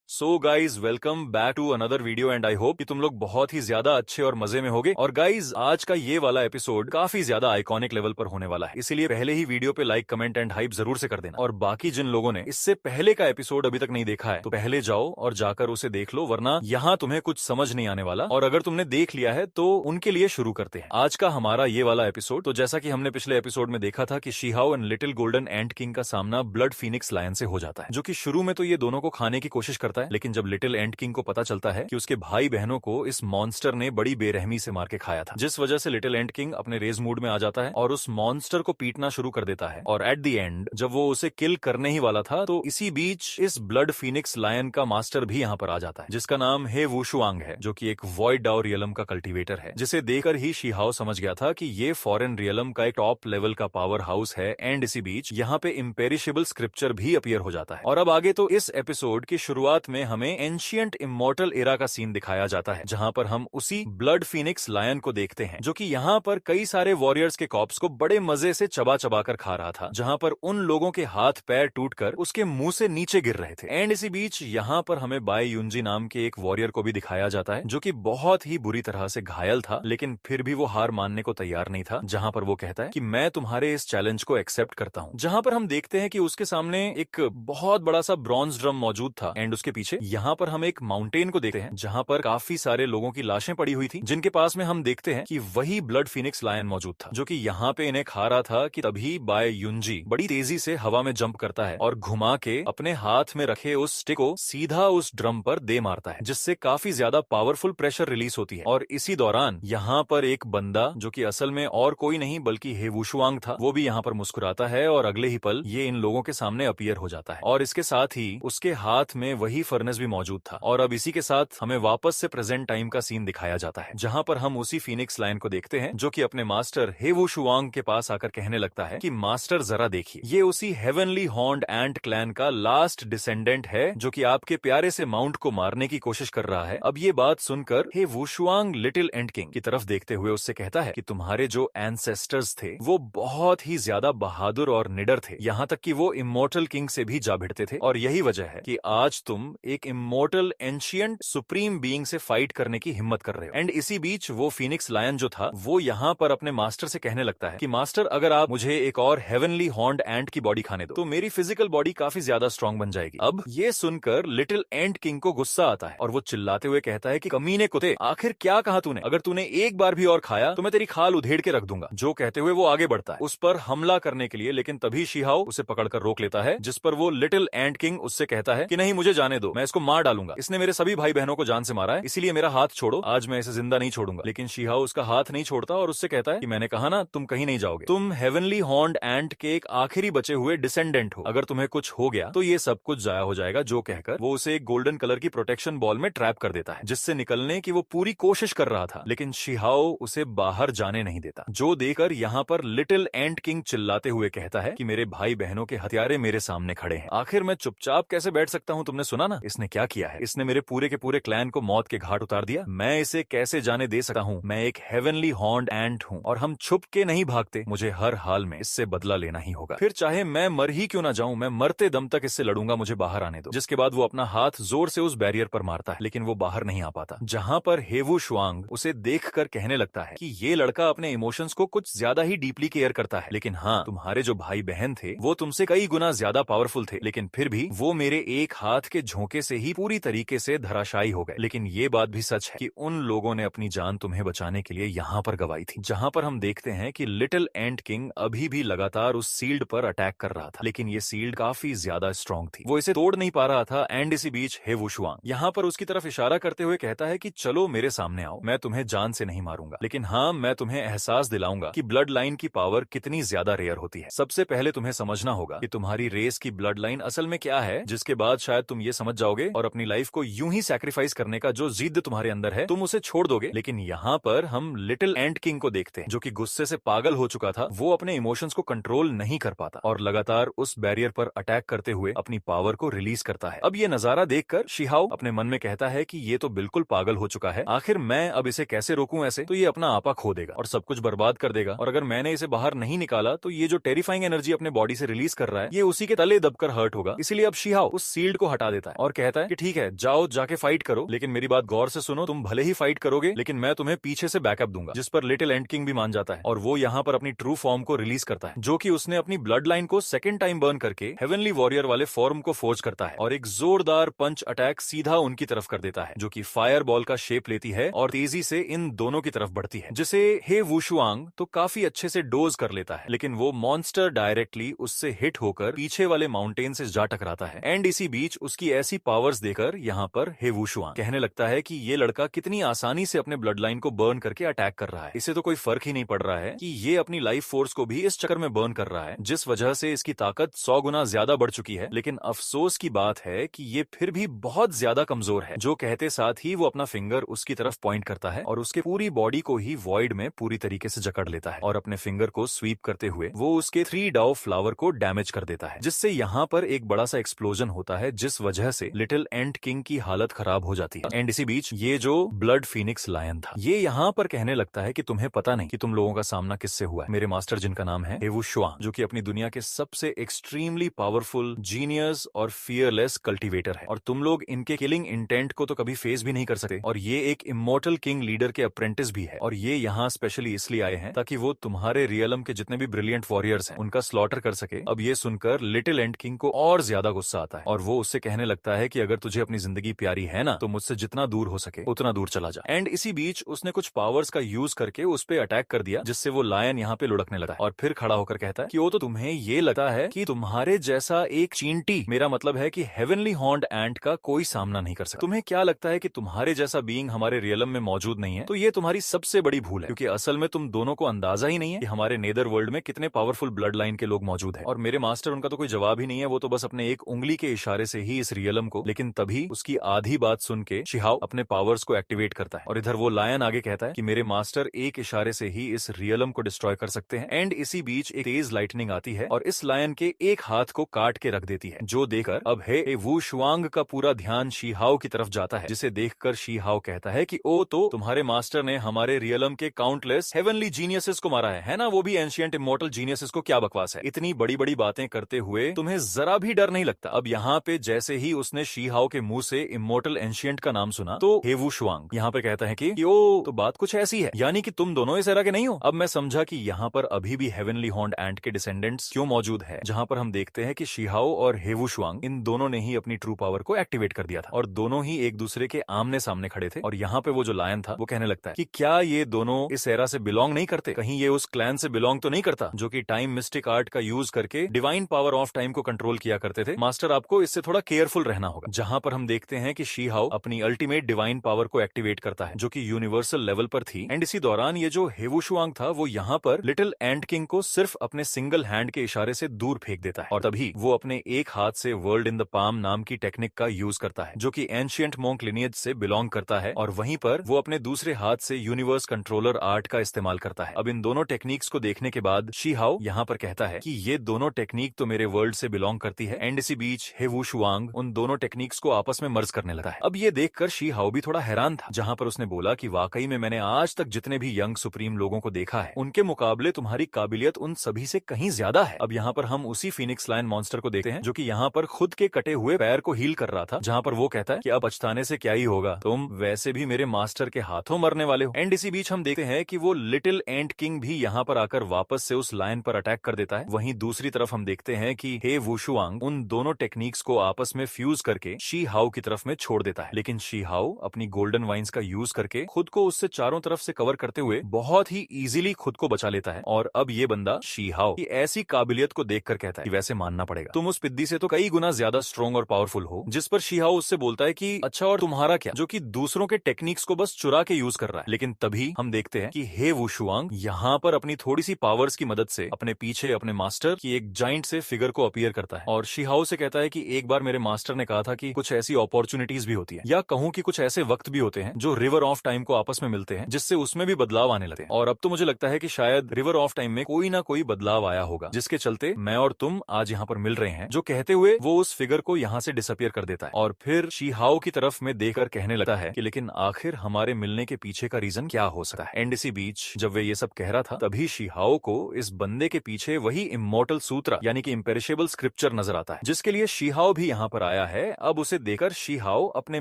So guys welcome back to another video and I hope कि तुम लोग बहुत ही ज्यादा अच्छे और मजे में होगे। और गाइज आज का ये वाला एपिसोड काफी ज्यादा आइकॉनिक लेवल पर होने वाला है, इसीलिए पहले ही वीडियो पे लाइक कमेंट एंड हाइप जरूर से कर देना। और बाकी जिन लोगों ने इससे पहले का एपिसोड अभी तक नहीं देखा है तो पहले जाओ और जाकर उसे देख लो, वरना यहाँ तुम्हें कुछ समझ नहीं आने वाला। और अगर तुमने देख लिया है तो उनके लिए शुरू करते हैं आज का हमारा ये वाला एपिसोड। तो जैसा कि हमने पिछले एपिसोड में देखा था कि Shi Hao and little golden ant king का सामना ब्लड फीनिक्स लायन से हो जाता है, जो कि शुरू में तो ये दोनों को खाने की कोशिश करता है, लेकिन जब लिटिल एंट किंग को पता चलता है कि उसके भाई बहनों को इस मॉन्स्टर ने बड़ी बेरहमी से मार के खाया था, जिस वजह से लिटिल एंट किंग अपने रेज मूड में आ जाता है और उस मॉन्स्टर को पीटना शुरू कर देता है। और एट द एंड जब वो उसे किल करने ही वाला था तो इसी बीच इस ब्लड फीनिक्स लायन का मास्टर भी यहाँ पर आ जाता है, जिसका नाम हे वुशुआंग है, जो कि एक वॉइड डाउ रियलम का कल्टीवेटर है, जिसे देखकर ही शी-हाओ समझ गया था कि ये फॉरेन रियलम का एक टॉप लेवल का पावर हाउस है। एंड इसी बीच यहाँ पे इम्पेरिशेबल स्क्रिप्चर भी अपीयर हो जाता है। और अब आगे तो इस एपिसोड की शुरुआत में हमें एंशियंट इमॉर्टल एरा का सीन दिखाया जाता है, जहां पर हम उसी ब्लड फीनिक्स लायन को देखते हैं, जो कि यहाँ पर कई सारे वॉरियर्स के कॉप्स को बड़े मजे से चबा चबा कर खा रहा था, जहां पर उन लोगों के हाथ पैर टूटकर उसके मुंह से नीचे गिर रहे थे। एंड इसी बीच यहाँ पर हमें बाय युनजी नाम के एक वॉरियर को भी दिखाया जाता है, जो कि बहुत ही बुरी तरह से घायल था, लेकिन फिर भी वो हार मानने को तैयार नहीं था। जहां पर वो कहता है कि मैं तुम्हारे इस चैलेंज को एक्सेप्ट करता हूं। जहां पर हम देखते हैं कि उसके सामने एक बहुत बड़ा सा ब्रॉन्ज ड्रम मौजूद था, एंड उसके पीछे यहाँ पर हम एक माउंटेन को देखते हैं, जहां पर काफी सारे लोगों की लाशें पड़ी हुई थी, जिनके पास में हम देखते हैं कि वही ब्लड फीनिक्स लायन मौजूद था, जो कि यहाँ पे इन्हें खा रहा था। कि तभी बाय युनजी बड़ी तेजी से हवा में जंप करता है और घुमा के अपने हाथ में रखे उस स्टिक को सीधा उस ड्रम पर दे मारता है, जिससे काफी ज्यादा पावरफुल प्रेशर रिलीज होती है। और इसी दौरान यहाँ पर एक बंदा, जो कि असल में और कोई नहीं बल्कि हे वुशुआंग था, वो भी यहाँ पर मुस्कुराता है और अगले ही पल ये इन लोगों के सामने अपीयर हो जाता है। और इसके साथ ही उसके हाथ में वही फर्नेस भी मौजूद था। और अब इसी के साथ हमें वापस से प्रेजेंट टाइम का सीन दिखाया जाता है, जहां पर हम उसी फीनिक्स लायन को देखते हैं, जो कि अपने मास्टर हे वुशुआंग के पास आकर कहने लगता है कि मास्टर जरा देखिए, ये उसी हेवनली हॉर्न्ड एंट क्लैन का लास्ट डिसेंडेंट है, जो कि आपके प्यारे से माउंट को मारने की कोशिश कर रहा है। अब ये बात सुनकर हे वुशुआंग लिटिल एंट किंग की तरफ देखते हुए उससे कहता है कि तुम्हारे जो एंसेस्टर्स थे वो बहुत ही ज्यादा बहादुर और निडर थे, यहाँ तक कि वो इमोर्टल किंग से भी जा भिड़ते थे, और यही वजह है कि आज तुम एक इमोर्टल एंशियंट सुप्रीम बीइंग से फाइट करने की हिम्मत कर रहे हो। एंड इसी बीच वो फीनिक्स लायन जो था वो यहाँ पर अपने मास्टर से कहने लगता है कि मास्टर, अगर आप मुझे एक और हेवनली हॉर्न्ड एंट की बॉडी खाने दो तो मेरी फिजिकल बॉडी काफी ज्यादा स्ट्रांग बन जाएगी। अब ये सुनकर लिटिल एंट किंग को गुस्सा आता है और वो चिल्लाते हुए कहता है कि कमीने कुत्ते, आखिर क्या कहा तूने? अगर तूने एक बार भी और खाया तो मैं तेरी खाल उधेड़ के रख दूंगा। जो कहते हुए वो आगे बढ़ता है उस पर हमला करने के लिए, लेकिन तभी शी-हाओ उसे पकड़कर रोक लेता है, जिस पर वो लिटिल एंट किंग उससे कहता है कि नहीं, मुझे जाने दो, मैं इसको मार डालूंगा। इसने मेरे सभी भाई बहनों को जान से मारा है, इसीलिए मेरा हाथ छोड़ो, आज मैं इसे जिंदा नहीं छोड़ूंगा। लेकिन शी-हाओ उसका हाथ नहीं छोड़ता और उससे कहता है कि मैंने कहा ना, तुम कहीं नहीं जाओगे, तुम हेवनली हॉर्न्ड एंट के एक आखिरी बचे हुए डिसेंडेंट हो, अगर तुम्हें कुछ हो गया तो ये सब कुछ जाया हो जाएगा। जो कहकर वो उसे एक गोल्डन कलर की प्रोटेक्शन बॉल में ट्रैप कर देता है, जिससे निकलने की वो पूरी कोशिश कर रहा था, लेकिन शी-हाओ उसे बाहर जाने नहीं देता। जो देखकर यहाँ पर लिटिल एंट किंग चिल्लाते हुए कहता है कि मेरे भाई बहनों के हथियारे मेरे सामने खड़े हैं, आखिर मैं चुपचाप कैसे बैठ सकता हूँ? तुमने सुना ना इसने क्या किया है, इसने मेरे पूरे के पूरे क्लैन को मौत के घाट उतार दिया, मैं इसे कैसे जाने दे सकता हूँ? मैं एक हेवनली हॉर्न्ड एंट हूँ और हम छुप के नहीं भागते, मुझे हर हाल में इससे बदला लेना ही होगा, फिर चाहे मैं मर ही क्यों ना जाऊं, मैं मरते दम तक इससे लड़ूंगा, मुझे बाहर आने दो। जिसके बाद वो अपना हाथ जोर से उस बैरियर पर मारता है, लेकिन वो बाहर नहीं आ पाता, जहां पर हे वुशुआंग उसे देखकर कहने लगता है कि ये लड़का अपने इमोशंस को कुछ ज्यादा ही डीपली केयर करता है, लेकिन हाँ, तुम्हारे जो भाई बहन थे वो तुमसे कई गुना ज्यादा पावरफुल थे, लेकिन फिर भी वो मेरे एक हाथ के झोंके से ही पूरी तरीके से धराशायी हो गए। लेकिन ये बात भी सच है कि उन लोगों ने अपनी जान तुम्हें बचाने के लिए यहाँ पर गवाई थी। जहां पर हम देखते हैं कि लिटिल एंट किंग अभी भी लगातार उस सील्ड पर अटैक कर रहा था, लेकिन ये सील्ड काफी ज्यादा स्ट्रांग थी, वो इसे तोड़ नहीं पा रहा था। एंड इसी बीच हे वुशुआंग यहाँ पर उसकी तरफ इशारा करते हुए कहता है कि चलो मेरे सामने आओ, मैं तुम्हें जान से नहीं मारूंगा, लेकिन हाँ, मैं तुम्हें एहसास दिलाऊंगा कि ब्लड लाइन की पावर कितनी ज्यादा रेयर होती है। सबसे पहले तुम्हें समझना होगा कि तुम्हारी रेस की ब्लड लाइन असल में क्या है, जिसके बाद शायद तुम ये समझ जाओगे और अपनी लाइफ को यूं ही सैक्रिफाइस करने का जो जिद तुम्हारे अंदर है तुम उसे छोड़ दोगे। लेकिन यहाँ पर हम लिटिल एंट किंग को देखते हैं, जो कि गुस्से से पागल हो चुका था, वो अपने इमोशंस को कंट्रोल नहीं कर पाता और लगातार उस बैरियर पर अटैक करते हुए अपनी पावर को रिलीज करता है। अब ये नजारा देखकर शी-हाओ अपने मन में कहता है कि ये तो बिल्कुल पागल हो चुका है, आखिर मैं अब इसे कैसे रोकूं? ऐसे तो ये अपना आपा खो देगा और सब कुछ बर्बाद कर देगा, और अगर मैंने इसे बाहर नहीं निकाला तो ये जो टेरिफाइंग एनर्जी अपने बॉडी से रिलीज कर रहा है ये उसी के तले दबकर हर्ट होगा। इसीलिए अब शी-हाओ उस सील्ड को हटा देता है और कहता है कि ठीक है जाओ जाके फाइट करो, लेकिन मेरी बात गौर से सुनो, तुम भले ही फाइट करोगे लेकिन मैं तुम्हें पीछे से बैकअप दूंगा। जिस पर लिटिल एंड किंग भी मान जाता है और वो यहाँ पर अपनी ट्रू फॉर्म को रिलीज करता है, जो कि उसने अपनी ब्लड लाइन को सेकंड टाइम बर्न करके हेवनली वॉरियर वाले फॉर्म को फोर्ज करता है और एक जोरदार पंच अटैक सीधा उनकी तरफ कर देता है, जो कि फायर बॉल का शेप लेती है और तेजी से इन दोनों की तरफ बढ़ती है, जिसे हे वुशुआंग तो काफी अच्छे से डोज कर लेता है, लेकिन वो मॉन्स्टर डायरेक्टली उससे हिट होकर पीछे वाले माउंटेन से जा टकराता है। एंड इसी बीच उसकी ऐसी पावर्स देकर यहाँ पर हे वुशुआंग कहने लगता है कि ये लड़का कितनी आसानी से अपने ब्लड लाइन को बर्न करके अटैक कर रहा है, इसे तो कोई फर्क ही नहीं पड़ रहा है कि ये अपनी लाइफ फोर्स को भी इस चक्कर में बर्न कर रहा है, जिस वजह से इसकी ताकत 100 गुना ज्यादा बढ़ चुकी है। लेकिन अफसोस की बात है कि ये फिर भी बहुत ज्यादा कमजोर है। जो कहते साथ ही वो अपना फिंगर उसकी तरफ पॉइंट करता है और उसके पूरी बॉडी को ही वॉइड में पूरी तरीके से जकड़ लेता है और अपने फिंगर को स्वीप करते हुए वो उसके 3 डाउ फ्लावर को डैमेज कर देता है, जिससे यहाँ पर एक बड़ा सा एक्सप्लोजन होता है, जिस वजह से लिटिल एंट किंग की हालत खराब हो जाती है। एंड इसी बीच ये जो ब्लड फीनिक्स लायन था ये यहाँ पर कहने लगता है कि तुम्हें पता नहीं कि तुम लोगों का सामना किससे हुआ है। मेरे मास्टर जिनका नाम है हे वुशुआंग, जो कि अपनी दुनिया के सबसे एक्सट्रीमली पावरफुल, जीनियस और फियरलेस कल्टीवेटर है, और तुम लोग इनके किलिंग इंटेंट को तो कभी फेस भी नहीं कर सकते। और ये एक इमोर्टल किंग लीडर के अप्रेंटिस भी है, और ये यहाँ स्पेशली इसलिए आए हैं ताकि वो तुम्हारे रियलम के जितने भी ब्रिलियंट वॉरियर्स हैं उनका स्लॉटर कर सके। अब ये सुनकर लिटिल एंट किंग को और ज्यादा गुस्सा आता है और वो उससे कहने लगता है कि अगर तुझे अपनी जिंदगी प्यारी है ना तो मुझसे जितना दूर हो सके उतना दूर चला जा। एंड इसी बीच उसने कुछ पावर्स का यूज करके उस पे अटैक कर दिया, जिससे वो लायन यहाँ पे लुढ़कने लगा और फिर खड़ा होकर कहता है कि वो तो तुम्हें ये लगता है कि तुम्हारे जैसा एक चींटी, मेरा मतलब है कि हेवनली हॉर्न्ड एंट का कोई सामना नहीं कर सकता। तुम्हें क्या लगता है कि तुम्हारे जैसा बीइंग हमारे रियलम में मौजूद नहीं है? तो ये तुम्हारी सबसे बड़ी भूल है, क्योंकि असल में तुम दोनों को अंदाजा ही नहीं है कि हमारे नेदर वर्ल्ड में कितने पावरफुल ब्लड लाइन के लोग मौजूद हैं। और मेरे मास्टर उनका तो कोई जवाब ही नहीं है, वो तो बस अपने एक उंगली के इशारे से ही इस रियलम को, लेकिन तभी उसकी आधी बात सुन के शिहाओ अपने पावर्स को एक्टिवेट करता है और इधर वो लायन आगे कहता है कि मेरे मास्टर एक इशारे से ही इस रियलम को डिस्ट्रॉय कर सकते हैं। एंड इसी बीच एक तेज लाइटनिंग आती है और इस लायन के एक हाथ को काट के रख देती है, जो देखकर अब हे वुशुआंग का पूरा ध्यान शिहाओ की तरफ जाता है, जिसे देखकर शिहाओ कहता है कि ओ तो तुम्हारे मास्टर ने हमारे रियलम के काउंटलेस हेवनली जीनियसेस को मारा है ना? वो भी एंशिएंट इमॉर्टल जीनियसेस को। क्या बकवास है, इतनी बड़ी बड़ी बातें करते हुए तुम्हें जरा भी डर नहीं लगता? अब यहाँ पे जैसे ही उसने शिहाओ के मुंह से इमॉर्टल एंशिएंट का नाम सुना तो हे वुशुआंग यहाँ पे कहता है कि ओ तो बात कुछ ऐसी है, यानी कि तुम दोनों इस एरा के नहीं हो। अब मैं समझा कि यहाँ पर अभी भी हेवनली हॉर्न्ड एंट के डिसेंडेंट्स क्यों मौजूद है, जहाँ पर हम देखते हैं कि शिहाओ और हे वुशुआंग इन दोनों ने ही अपनी ट्रू पावर को एक्टिवेट कर दिया था और दोनों ही एक दूसरे के आमने सामने खड़े थे। और यहाँ पे वो जो लायन था वो कहने लगता है कि क्या ये दोनों इस एरा से बिलोंग नहीं करते? कहीं ये उस क्लैन से बिलोंग तो नहीं करता जो कि टाइम मिस्टिक आर्ट का यूज करके डिवाइन पावर ऑफ टाइम को कंट्रोल किया करते थे? मास्टर आपको इससे थोड़ा केयरफुल रहना होगा। जहाँ पर हम देखते हैं कि शिहाओ अपनी अल्टीमेट डिवाइन पावर को एक्टिवेट करता है, जो कि यूनिवर्सल लेवल पर थी। एंड इसी दौरान ये जो हे वुशुआंग था वो यहाँ पर लिटिल एंट किंग को सिर्फ अपने सिंगल हैंड के इशारे से दूर फेंक देता है और तभी वो अपने एक हाथ से वर्ल्ड इन द पाम नाम की टेक्निक का यूज करता है, जो कि एंशिएंट मोंक लिनियज से बिलोंग करता है, और वहीं पर वो अपने दूसरे हाथ से यूनिवर्स कंट्रोलर आर्ट का इस्तेमाल करता है। अब इन दोनों टेक्निक्स को देखने के बाद शिहाओ यहाँ पर कहता है कि ये दोनों टेक्निक तो मेरे वर्ल्ड से बिलोंग करती है। एंड इसी बीच हे वुशुआंग उन दोनों टेक्निक्स को आपस में मर्ज करने लगा है। अब ये देखकर शिहाओ भी थोड़ा हैरान था, जहाँ पर उसने बोला कि वाकई में मैंने आज तक जितने भी यंग सुप्रीम लोगों को देखा है उनके मुकाबले तुम्हारी काबिलियत उन सभी से कहीं ज्यादा है। अब यहाँ पर हम उसी फिनिक्स लायन मॉन्स्टर को देखते हैं, जो कि यहाँ पर खुद के कटे हुए पैर को हील कर रहा था, जहाँ पर वो कहता है कि अब पछताने से क्या ही होगा, तुम वैसे भी मेरे मास्टर के हाथों मरने वाले हो। एंड इसी बीच हम देखते हैं कि वो लिटिल एंट किंग भी यहाँ पर आकर वापस से उस लायन पर अटैक कर देता है। वहीं दूसरी तरफ हम देखते हैं कि हे वुशुआंग उन दोनों टेक्निक्स को आपस में फ्यूज करके शिहाओ की तरफ में छोड़ देता है, लेकिन शिहाओ अपनी गोल्डन वाइन्स का यूज करके खुद को उससे चारों तरफ से कवर करते हुए बहुत ही इजीली खुद को बचा लेता है। और अब ये बंदा शिहाओ की ऐसी काबिलियत को देखकर कहता है कि वैसे मानना पड़ेगा तुम उस पिद्दी से तो कई गुना ज्यादा स्ट्रॉन्ग और पावरफुल हो। जिस पर शिहाओ उससे बोलता है कि अच्छा और तुम्हारा क्या, जो कि दूसरों के टेक्निक्स को बस चुरा के यूज कर रहा है। लेकिन तभी हम देखते हैं कि हे वुशुआंग यहाँ पर अपनी थोड़ी सी पावर्स की मदद से अपने पीछे अपने मास्टर की एक जाइंट से फिगर को अपीयर करता है और शिहाओ से कहता है कि एक बार मेरे मास्टर ने कहा था कि कुछ ऐसी अपॉर्चुनिटीज भी होती है, या कहूं कि कुछ ऐसे वक्त भी होते हैं जो रिवर ऑफ टाइम को आपस में मिलते हैं, जिससे उसमें भी बदलाव आने लगते हैं। और अब तो मुझे लगता है कि शायद रिवर ऑफ टाइम में कोई ना कोई बदलाव आया होगा, जिसके चलते मैं और तुम आज यहाँ पर मिल रहे हैं। जो कहते हुए वो उस फिगर को यहाँ से डिसअपियर कर देता है और फिर शिहाओ की तरफ में देखकर कहने लगता है कि लेकिन आखिर हमारे मिलने के पीछे का रीजन क्या हो सकता है। एंड इसी बीच जब वे ये सब कह रहा था तभी शिहाओ को इस बंदे के पीछे वही इमॉर्टल सूत्र यानी कि इम्पेरिशेबल स्क्रिप्चर नजर आता है, जिसके लिए शिहाओ भी यहाँ पर आया है, अब उसे देखकर शी हाओ अपने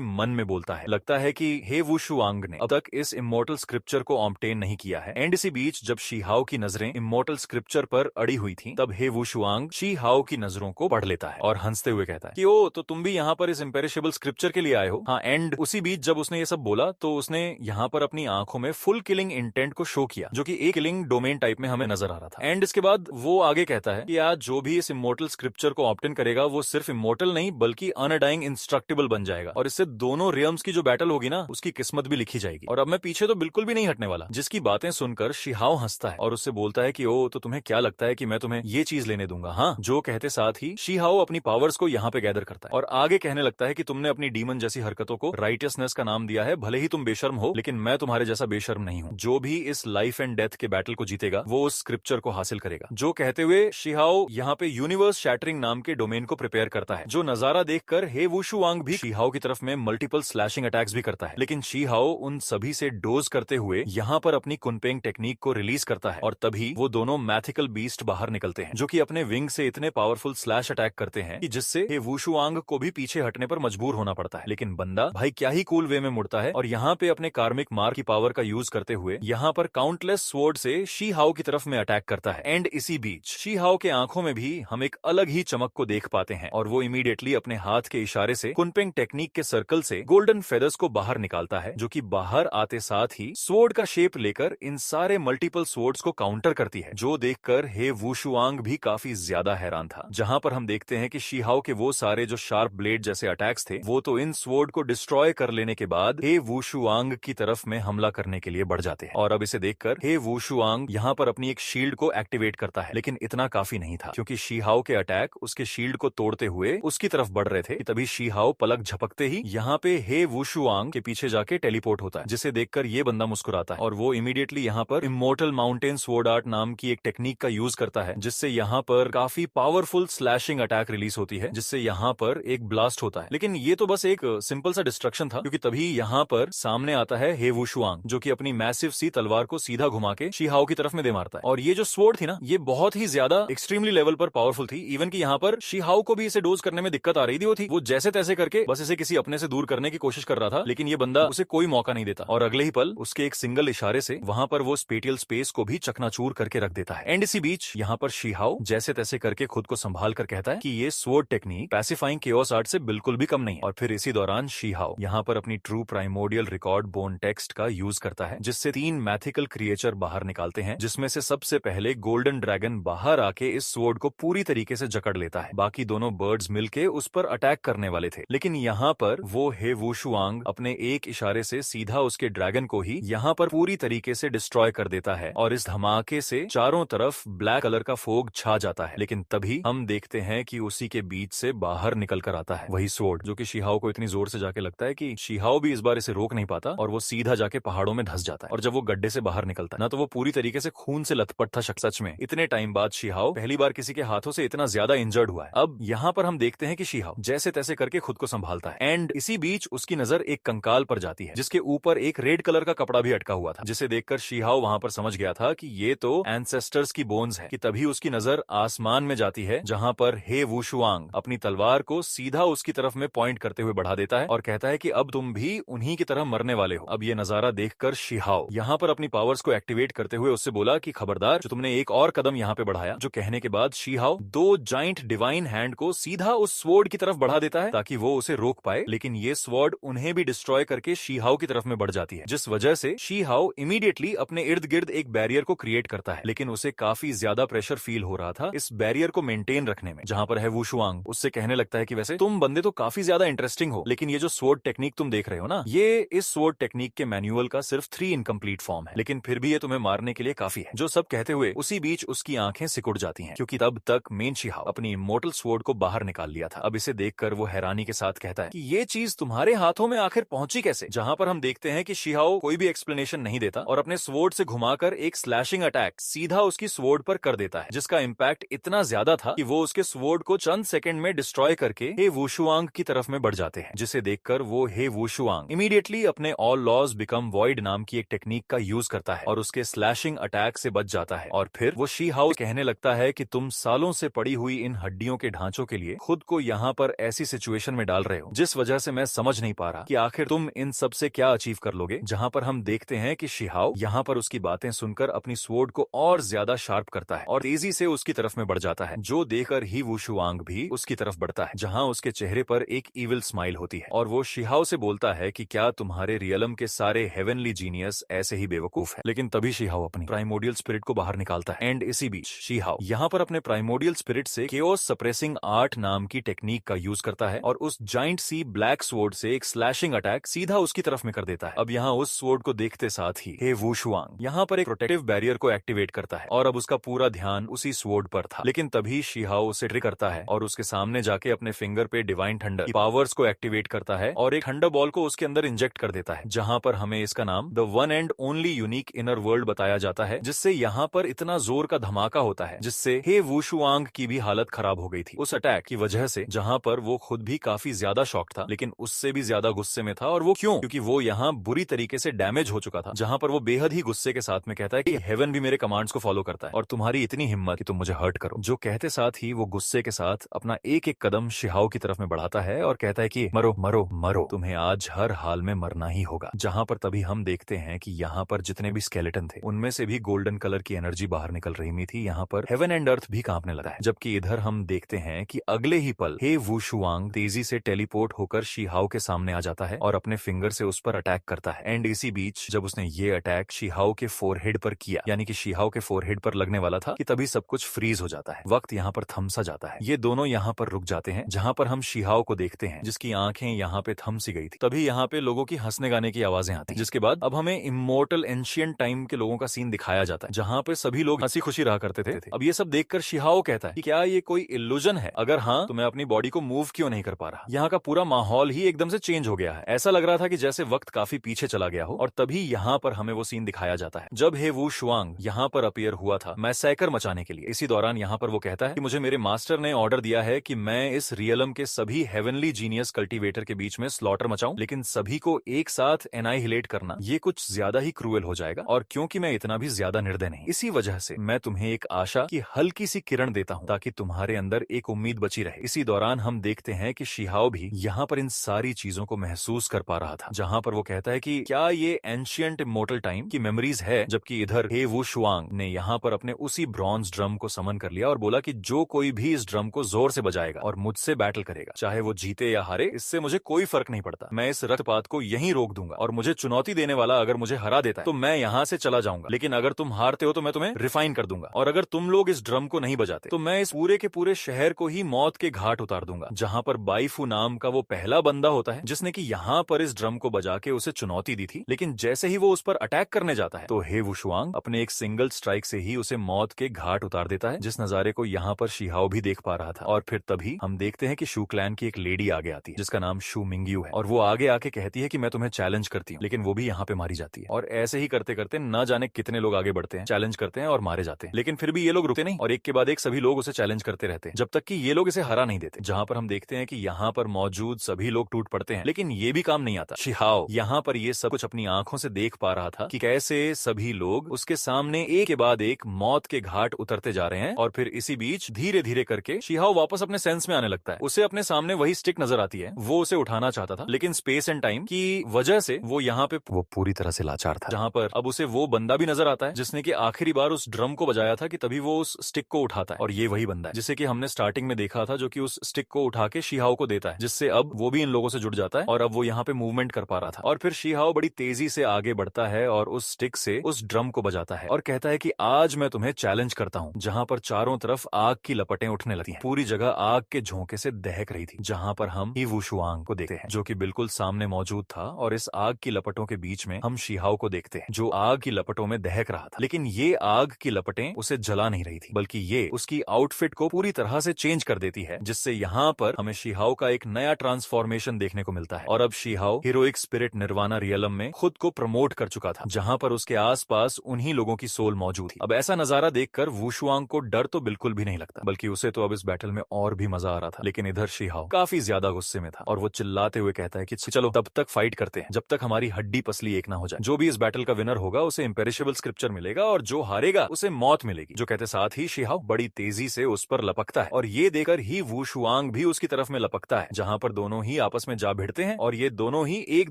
मन में बोलता है, लगता है कि हे वुशुआंग ने अब तक इस इमोर्टल स्क्रिप्चर को ऑब्टेन नहीं किया है। एंड इसी बीच जब शी हाओ की नजरें इमोर्टल स्क्रिप्चर पर अड़ी हुई थी, तब हे वुशुआंग शी हाओ की नजरों को पढ़ लेता है और हंसते हुए कहता है कि ओ, तो तुम भी यहाँ पर इस इम्पेरिशेबल स्क्रिप्चर के लिए आए हो। हाँ, एंड उसी बीच जब उसने ये सब बोला तो उसने यहाँ पर अपनी आंखों में फुल किलिंग इंटेंट को शो किया, जो कि एक किलिंग डोमेन टाइप में हमें नजर आ रहा था। एंड इसके बाद वो आगे कहता है कि आज जो भी इस इमोर्टल स्क्रिप्चर को ऑब्टेन करेगा वो सिर्फ इमोर्टल नहीं बल्कि अनडाइंग इंस्ट्रक्टेबल बन जाएगा, और इससे दोनों रियम्स की जो बैटल होगी ना, उसकी किस्मत भी लिखी जाएगी। और अब मैं पीछे तो बिल्कुल भी नहीं हटने वाला। जिसकी बातें सुनकर शी हाओ हंसता है और उससे बोलता है कि ओ, तो तुम्हें क्या लगता है कि मैं तुम्हें ये चीज लेने दूंगा? हाँ, जो कहते साथ ही शी हाओ अपनी पावर्स को यहाँ पे गैदर करता है और आगे कहने लगता है कि तुमने अपनी डीमन जैसी हरकतों को राइटियसनेस का नाम दिया है, भले ही तुम बेशर्म हो, लेकिन मैं तुम्हारे जैसा बेशर्म नहीं हूँ। जो भी इस लाइफ एंड डेथ के बैटल को जीतेगा वो उस स्क्रिप्चर को हासिल करेगा। जो कहते हुए शी हाओ यहाँ पे यूनिवर्स शैटरिंग नाम के डोमेन को प्रिपेयर करता है, जो नजारा देखकर हे वुशुआंग भी शी हाओ की तरफ में मल्टीपल स्लैशिंग अटैक्स भी करता है। लेकिन शी हाओ उन सभी से डोज करते हुए यहाँ पर अपनी कुनपेंग टेक्निक को रिलीज करता है और तभी वो दोनों मैथिकल बीस्ट बाहर निकलते हैं, जो कि अपने विंग से इतने पावरफुल स्लैश अटैक करते हैं कि जिससे हे वुशुआंग को भी पीछे हटने पर मजबूर होना पड़ता है। लेकिन बंदा भाई क्या ही कूल वे में मुड़ता है और यहाँ पे अपने कार्मिक मार की पावर का यूज करते हुए यहाँ पर काउंटलेस स्वॉर्ड से शी हाओ की तरफ में अटैक करता है। एंड इसी बीच शी हाओ के आंखों में भी हम एक अलग ही चमक को देख पाते हैं और वो इमीडिएटली अपने हाथ के इशारे से कुनपेंग टेक्निक के सर्कल से गोल्डन फेदर्स को बाहर निकालता है, जो कि बाहर आते साथ ही स्वॉर्ड का शेप लेकर इन सारे मल्टीपल स्वॉर्ड्स को काउंटर करती है, जो देखकर हे वुशुआंग भी काफी ज्यादा हैरान था। जहां पर हम देखते हैं कि शी हाओ के वो सारे जो शार्प ब्लेड जैसे अटैक्स थे वो तो इन स्वॉर्ड को डिस्ट्रॉय कर लेने के बाद हे वुशुआंग की तरफ में हमला करने के लिए बढ़ जाते हैं। और अब इसे देखकर हे वुशुआंग यहाँ पर अपनी एक शील्ड को एक्टिवेट करता है, लेकिन इतना काफी नहीं था क्योंकि शी हाओ के अटैक उसके शील्ड को तोड़ते हुए उसकी तरफ बढ़ रहे थे कि तभी शी हाओ पलक झपकते ही यहाँ पे हे वुशुआंग के पीछे जाके टेलीपोर्ट होता है, जिसे देखकर ये बंदा मुस्कुराता है और वो इमीडिएटली यहाँ पर इमोर्टल माउंटेन स्वॉर्ड आर्ट नाम की एक टेक्निक का यूज करता है, जिससे यहाँ पर काफी पावरफुल स्लैशिंग अटैक रिलीज होती है, जिससे यहाँ पर एक ब्लास्ट होता है। लेकिन ये तो बस एक सिंपल सा डिस्ट्रक्शन था, क्योंकि तभी यहाँ पर सामने आता है हे वुशुआंग, जो कि अपनी मैसिव सी तलवार को सीधा घुमा के शी हाओ की तरफ में दे मारता है। और ये जो स्वॉर्ड थी ना, ये बहुत ही ज्यादा एक्सट्रीमली लेवल पर पावरफुल थी, इवन कि यहाँ पर शी हाओ को भी इसे डोज करने में दिक्कत आ रही थी। वो जैसे तैसे करके बस इसे किसी अपने से दूर करने की कोशिश कर रहा था, लेकिन ये बंदा उसे कोई मौका नहीं देता और अगले ही पल उसके एक सिंगल इशारे से वहां पर वो स्पेटियल स्पेस को भी चकनाचूर करके रख देता है। एंड इसी बीच यहाँ पर शी हाओ जैसे तैसे करके खुद को संभाल कर कहता है कि ये sword technique pacifying chaos art से बिल्कुल भी कम नहीं। और फिर इसी दौरान शी हाओ यहाँ पर अपनी true primordial record bone text का यूज करता है, जिससे 3 मैथिकल क्रिएचर बाहर निकालते हैं, जिसमें से सबसे पहले गोल्डन ड्रैगन बाहर आके इस स्वॉर्ड को पूरी तरीके से जकड़ लेता है। बाकी दोनों बर्ड्स मिलके उस पर अटैक करने वाले थे, लेकिन यहाँ पर वो हे वुशुआंग अपने एक इशारे से सीधा उसके ड्रैगन को ही यहाँ पर पूरी तरीके से डिस्ट्रॉय कर देता है और इस धमाके से चारों तरफ ब्लैक कलर का फोग छा जाता है। लेकिन तभी हम देखते हैं कि उसी के बीच से बाहर निकल कर आता है वही स्वॉर्ड, जो कि शी हाओ को इतनी जोर से जाके लगता है कि शी हाओ भी इस बार इसे रोक नहीं पाता और वो सीधा जाके पहाड़ों में धंस जाता है। और जब वो गड्ढे से बाहर निकलता है ना, तो वो पूरी तरीके से खून से लथपथ था। सच में इतने टाइम बाद शी हाओ पहली बार किसी के हाथों से इतना ज्यादा इंजर्ड हुआ है। अब यहाँ पर हम देखते हैं कि शी हाओ जैसे तैसे करके खुद को संभालता है एंड इसी बीच उसकी नजर एक कंकाल पर जाती है, जिसके ऊपर एक रेड कलर का कपड़ा भी अटका हुआ था, जिसे देखकर शी हाओ वहां पर समझ गया था कि ये तो एंसेस्टर्स की बोन्स है। कि तभी उसकी नजर आसमान में जाती है, जहां पर हे वुशुआंग अपनी तलवार को सीधा उसकी तरफ में पॉइंट करते हुए बढ़ा देता है और कहता है कि अब तुम भी उन्हीं की तरह मरने वाले हो। अब ये नजारा देखकर शी हाओ यहाँ पर अपनी पावर्स को एक्टिवेट करते हुए उससे बोला कि खबरदार, जो तुमने एक और कदम यहाँ पे बढ़ाया। जो कहने के बाद शी हाओ 2 जाइंट डिवाइन हैंड को सीधा उस स्वॉर्ड की तरफ बढ़ा देता है ताकि वो उसे रोक पाए, लेकिन ये स्वॉर्ड उन्हें भी डिस्ट्रॉय करके शी हाओ की तरफ में बढ़ जाती है, जिस वजह से शी हाओ इमीडिएटली अपने इर्द गिर्द एक बैरियर को क्रिएट करता है। लेकिन उसे काफी ज्यादा प्रेशर फील हो रहा था इस बैरियर को मेंटेन रखने में। जहां पर है वुशुआंग उससे कहने लगता है कि वैसे तुम बंदे तो काफी ज्यादा इंटरेस्टिंग हो, लेकिन ये जो स्वॉर्ड टेक्निक तुम देख रहे हो ना, ये इस स्वॉर्ड टेक्निक के मैनुअल का सिर्फ 3 इनकम्प्लीट फॉर्म है, लेकिन फिर भी ये तुम्हें मारने के लिए काफी है। जो सब कहते हुए उसी बीच उसकी आंखें सिकुड़ जाती हैं, क्योंकि तब तक मेन शी हाओ अपनी इमोर्टल स्वॉर्ड को बाहर निकाल लिया था। अब इसे देखकर वो हैरानी के साथ कहता है कि ये चीज तुम्हारे हाथों में आखिर पहुंची कैसे। जहां पर हम देखते हैं कि शी हाओ कोई भी एक्सप्लेनेशन नहीं देता और अपने स्वॉर्ड से घुमाकर एक स्लैशिंग अटैक सीधा उसकी स्वॉर्ड पर कर देता है, जिसका इम्पैक्ट इतना ज्यादा था कि वो उसके स्वॉर्ड को चंद सेकंड में डिस्ट्रॉय करके हे वुशुआंग की तरफ में बढ़ जाते हैं, जिसे देखकर वो हे वुशुआंग इमीडिएटली अपने ऑल लॉज बिकम वॉइड नाम की एक टेक्निक का यूज करता है और उसके स्लैशिंग अटैक से बच जाता है। और फिर वो शी हाओ कहने लगता है कि तुम सालों से पड़ी हुई इन हड्डियों के ढांचों के लिए खुद को यहाँ पर ऐसी सिचुएशन में डाल रहे हो जिस वजह से मैं समझ नहीं पा रहा कि आखिर तुम इन सब से क्या अचीव कर लोगे। जहां पर हम देखते हैं कि शिहाओ यहाँ पर उसकी बातें सुनकर अपनी स्वॉर्ड को और ज्यादा शार्प करता है और तेजी से उसकी तरफ में बढ़ जाता है, जो देखकर ही वुशुआंग भी उसकी तरफ बढ़ता है, जहां उसके चेहरे पर एक इविल स्माइल होती है और वो शिहाओ से बोलता है कि क्या तुम्हारे रियलम के सारे हेवनली जीनियस ऐसे ही बेवकूफ है। लेकिन तभी शिहाओ अपनी प्राइमोडियल स्पिरिट को बाहर निकालता है एंड इसी बीच शिहाओ यहाँ पर अपने प्राइमोडियल स्पिरिट से केओस सप्रेसिंग आर्ट नाम की टेक्निक का यूज करता है और उस जाइंट सी ब्लैक स्वॉर्ड से एक स्लैशिंग अटैक सीधा उसकी तरफ में कर देता है। अब यहाँ उस स्वॉर्ड को देखते साथ ही हे वुशुआंग यहाँ पर एक प्रोटेक्टिव बैरियर को एक्टिवेट करता है और अब उसका पूरा ध्यान उसी स्वॉर्ड पर था। लेकिन तभी शिहाओ उसे ट्रिक करता है और उसके सामने जाके अपने फिंगर पे डिवाइन थंडर की पावर्स को एक्टिवेट करता है और एक थंडर बॉल को उसके अंदर इंजेक्ट कर देता है, जहां पर हमें इसका नाम the one and only unique inner world बताया जाता है, जिससे यहाँ पर इतना जोर का धमाका होता है जिससे हे वुशुआंग की भी हालत खराब हो गई थी उस अटैक की वजह से, जहां पर वो खुद भी काफी ज्यादा शॉक था लेकिन उससे भी ज्यादा गुस्से में था। और वो क्योंकि वो यहाँ बुरी तरीके से डैमेज हो चुका था, जहां पर वो बेहद ही गुस्से के साथ में कहता है कि हेवन भी मेरे कमांड्स को फॉलो करता है और तुम्हारी इतनी हिम्मत कि तुम मुझे हर्ट करो। जो कहते साथ ही वो गुस्से के साथ अपना एक एक कदम शिहाओ की तरफ में बढ़ाता है और कहता है कि मरो मरो मरो, तुम्हें आज हर हाल में मरना ही होगा। जहां पर तभी हम देखते हैं कि यहाँ पर जितने भी स्केलेटन थे उनमें से भी गोल्डन कलर की एनर्जी बाहर निकल रही थी। यहाँ पर हेवन एंड अर्थ भी कांपने लगा है, जबकि इधर हम देखते हैं कि अगले ही पल हे वुशुआंग तेजी से टेलीपोर्ट होकर शिहाओ के सामने आ जाता है और अपने फिंगर से उस पर अटैक करता है। एंड इसी बीच जब उसने ये अटैक शिहाओ के फोरहेड पर किया, यानी कि शिहाओ के फोरहेड पर लगने वाला था, कि तभी सब कुछ फ्रीज हो जाता है। वक्त यहाँ पर थम सा जाता है। ये दोनों यहाँ पर रुक जाते हैं, जहाँ पर हम शिहाओ को देखते हैं जिसकी आंखें यहाँ पे थम सी गई थी। तभी यहाँ पे लोगों की हंसने गाने की आवाजें आती हैं, जिसके बाद अब हमें इमोर्टल एंशिएंट टाइम के लोगों का सीन दिखाया जाता है, जहाँ पे सभी लोग हंसी खुशी रहा करते थे। अब ये सब देखकर शिहाओ कहता है कि क्या ये कोई इल्यूजन है, अगर हाँ तो मैं अपनी बॉडी को मूव क्यों नहीं कर पा रहा। यहाँ का पूरा माहौल ही एकदम से चेंज हो गया है, ऐसा लग रहा था कि जैसे वक्त काफी पीछे चला गया हो। और तभी यहाँ पर हमें वो सीन दिखाया जाता है जब हे वुशुआंग यहाँ पर अपीयर हुआ था मैसेकर मचाने के लिए। इसी दौरान यहाँ पर वो कहता है कि मुझे मेरे मास्टर ने ऑर्डर दिया है कि मैं इस रियलम के सभी हेवनली जीनियस कल्टीवेटर के बीच में स्लॉटर मचाऊं, लेकिन सभी को एक साथ एनाइहिलेट करना ये कुछ ज्यादा ही क्रूएल हो जाएगा, और क्योंकि मैं इतना भी ज्यादा निर्दय नहीं, इसी वजह से मैं तुम्हें एक आशा की हल्की सी किरण देता हूं ताकि तुम्हारे अंदर एक उम्मीद बची रहे। इसी दौरान हम देखते हैं कि शिहाओ भी यहाँ पर इन सारी चीजों को महसूस कर पा रहा था, जहाँ पर वो कहता है कि क्या ये एंशिएंट इमोर्टल टाइम की मेमोरीज है। जबकि इधर हे वुशुआंग ने यहाँ पर अपने उसी ब्रॉन्ज ड्रम को समन कर लिया और बोला कि जो कोई भी इस ड्रम को जोर से बजाएगा और मुझसे बैटल करेगा, चाहे वो जीते या हारे, इससे मुझे कोई फर्क नहीं पड़ता। मैं इस रक्तपात को यहीं रोक दूंगा और मुझे चुनौती देने वाला अगर मुझे हरा देता है तो मैं यहाँ से चला जाऊंगा, लेकिन अगर तुम हारते हो तो मैं तुम्हें रिफाइन कर दूंगा, और अगर तुम लोग इस ड्रम को नहीं बजाते तो मैं इस पूरे के पूरे शहर को ही मौत के घाट उतार दूंगा। जहाँ पर बाइफू नाम का वो पहला बंदा होता है जिसने कि यहाँ पर इस ड्रम को बजा के उसे चुनौती दी थी, लेकिन जैसे ही वो उस पर अटैक करने जाता है तो हे वुशुआंग अपने एक सिंगल स्ट्राइक से ही उसे मौत के घाट उतार देता है, जिस नजारे को यहाँ पर शिहाओ भी देख पा रहा था। और फिर तभी हम देखते हैं कि शू क्लैन की एक लेडी आगे आती है जिसका नाम शू मिंग्यू है, और वो आगे आके कहती है कि मैं तुम्हें चैलेंज करती हूँ, लेकिन वो भी यहाँ पे मारी जाती है। और ऐसे ही करते करते न जाने कितने लोग आगे बढ़ते हैं, चैलेंज करते हैं और मारे जाते हैं, लेकिन फिर भी ये लोग रुकते नहीं और एक के बाद एक सभी लोग उसे चैलेंज करते रहते हैं जब तक कि ये लोग इसे हरा नहीं देते। जहाँ पर हम देखते हैं कि यहाँ पर मौजूद सभी लोग टूट पड़ते हैं, लेकिन ये भी काम नहीं आता। शिहाओ यहाँ पर ये सब कुछ अपनी आंखों से देख पा रहा था कि कैसे सभी लोग उसके सामने एक के बाद एक मौत के घाट उतरते जा रहे हैं। और फिर इसी बीच धीरे धीरे करके शिहाओ वापस अपने सेंस में आने लगता है। उसे अपने सामने वही स्टिक नजर आती है, वो उसे उठाना चाहता था, लेकिन स्पेस एंड टाइम की वजह से वो यहाँ पे वो पूरी तरह से लाचार था। जहाँ पर अब उसे वो बंदा भी नजर आता है जिसने कि आखिरी बार उस ड्रम को बजाया था, कि तभी वो उस स्टिक को उठाता है, और ये वही बंदा है जिसे कि हमने स्टार्टिंग में देखा था, जो कि उस स्टिक को उठा के शिहाओ को देता है, जिससे अब वो भी इन लोगों से जुड़ जाता है और अब वो यहाँ पे मूवमेंट कर पा रहा था। और फिर शिहाओ बड़ी तेजी से आगे बढ़ता है और उस स्टिक से उस ड्रम को बजाता है और कहता है कि आज मैं तुम्हें चैलेंज करता हूँ। जहाँ पर चारों तरफ आग की लपटें उठने लगती हैं, पूरी जगह आग के झोंके से दहक रही थी। जहाँ पर हम ही वुशुआंग को देखते हैं जो कि बिल्कुल सामने मौजूद था, और इस आग की लपटों के बीच में हम शिहाओ को देखते हैं जो आग की लपटों में दहक रहा था। लेकिन ये आग की लपटें उसे जला नहीं रही थी, बल्कि ये उसकी आउटफिट को पूरी तरह से चेंज कर देती है, जिससे यहाँ पर हमें शिहाओ का एक नया ट्रांसफॉर्मेशन देखने को मिलता है। और अब शिहाओ हीरोइक स्पिरिट निर्वाणा रियलम में खुद को प्रमोट कर चुका था, जहाँ पर उसके आसपास उन्हीं लोगों की सोल मौजूद थी। अब ऐसा नजारा देखकर वुशुआंग को डर तो बिल्कुल भी नहीं लगता, बल्कि उसे तो अब इस बैटल में और भी मजा आ रहा था। लेकिन इधर शिहाओ काफी ज्यादा गुस्से में था और वो चिल्लाते हुए कहता है कि चलो तब तक फाइट करते हैं जब तक हमारी हड्डी पसली एक ना हो जाए। जो भी इस बैटल का विनर होगा उसे इम्पेरिशेबल स्क्रिप्चर मिलेगा और जो हारेगा उसे मौत मिलेगी। जो कहते साथ ही शिहाओ बड़ी तेजी से उस पर लपकता है और ये देखकर ही वुशुआंग भी उसकी तरफ में लपकता है, जहाँ पर दोनों ही आपस में जा भिड़ते हैं और ये दोनों ही एक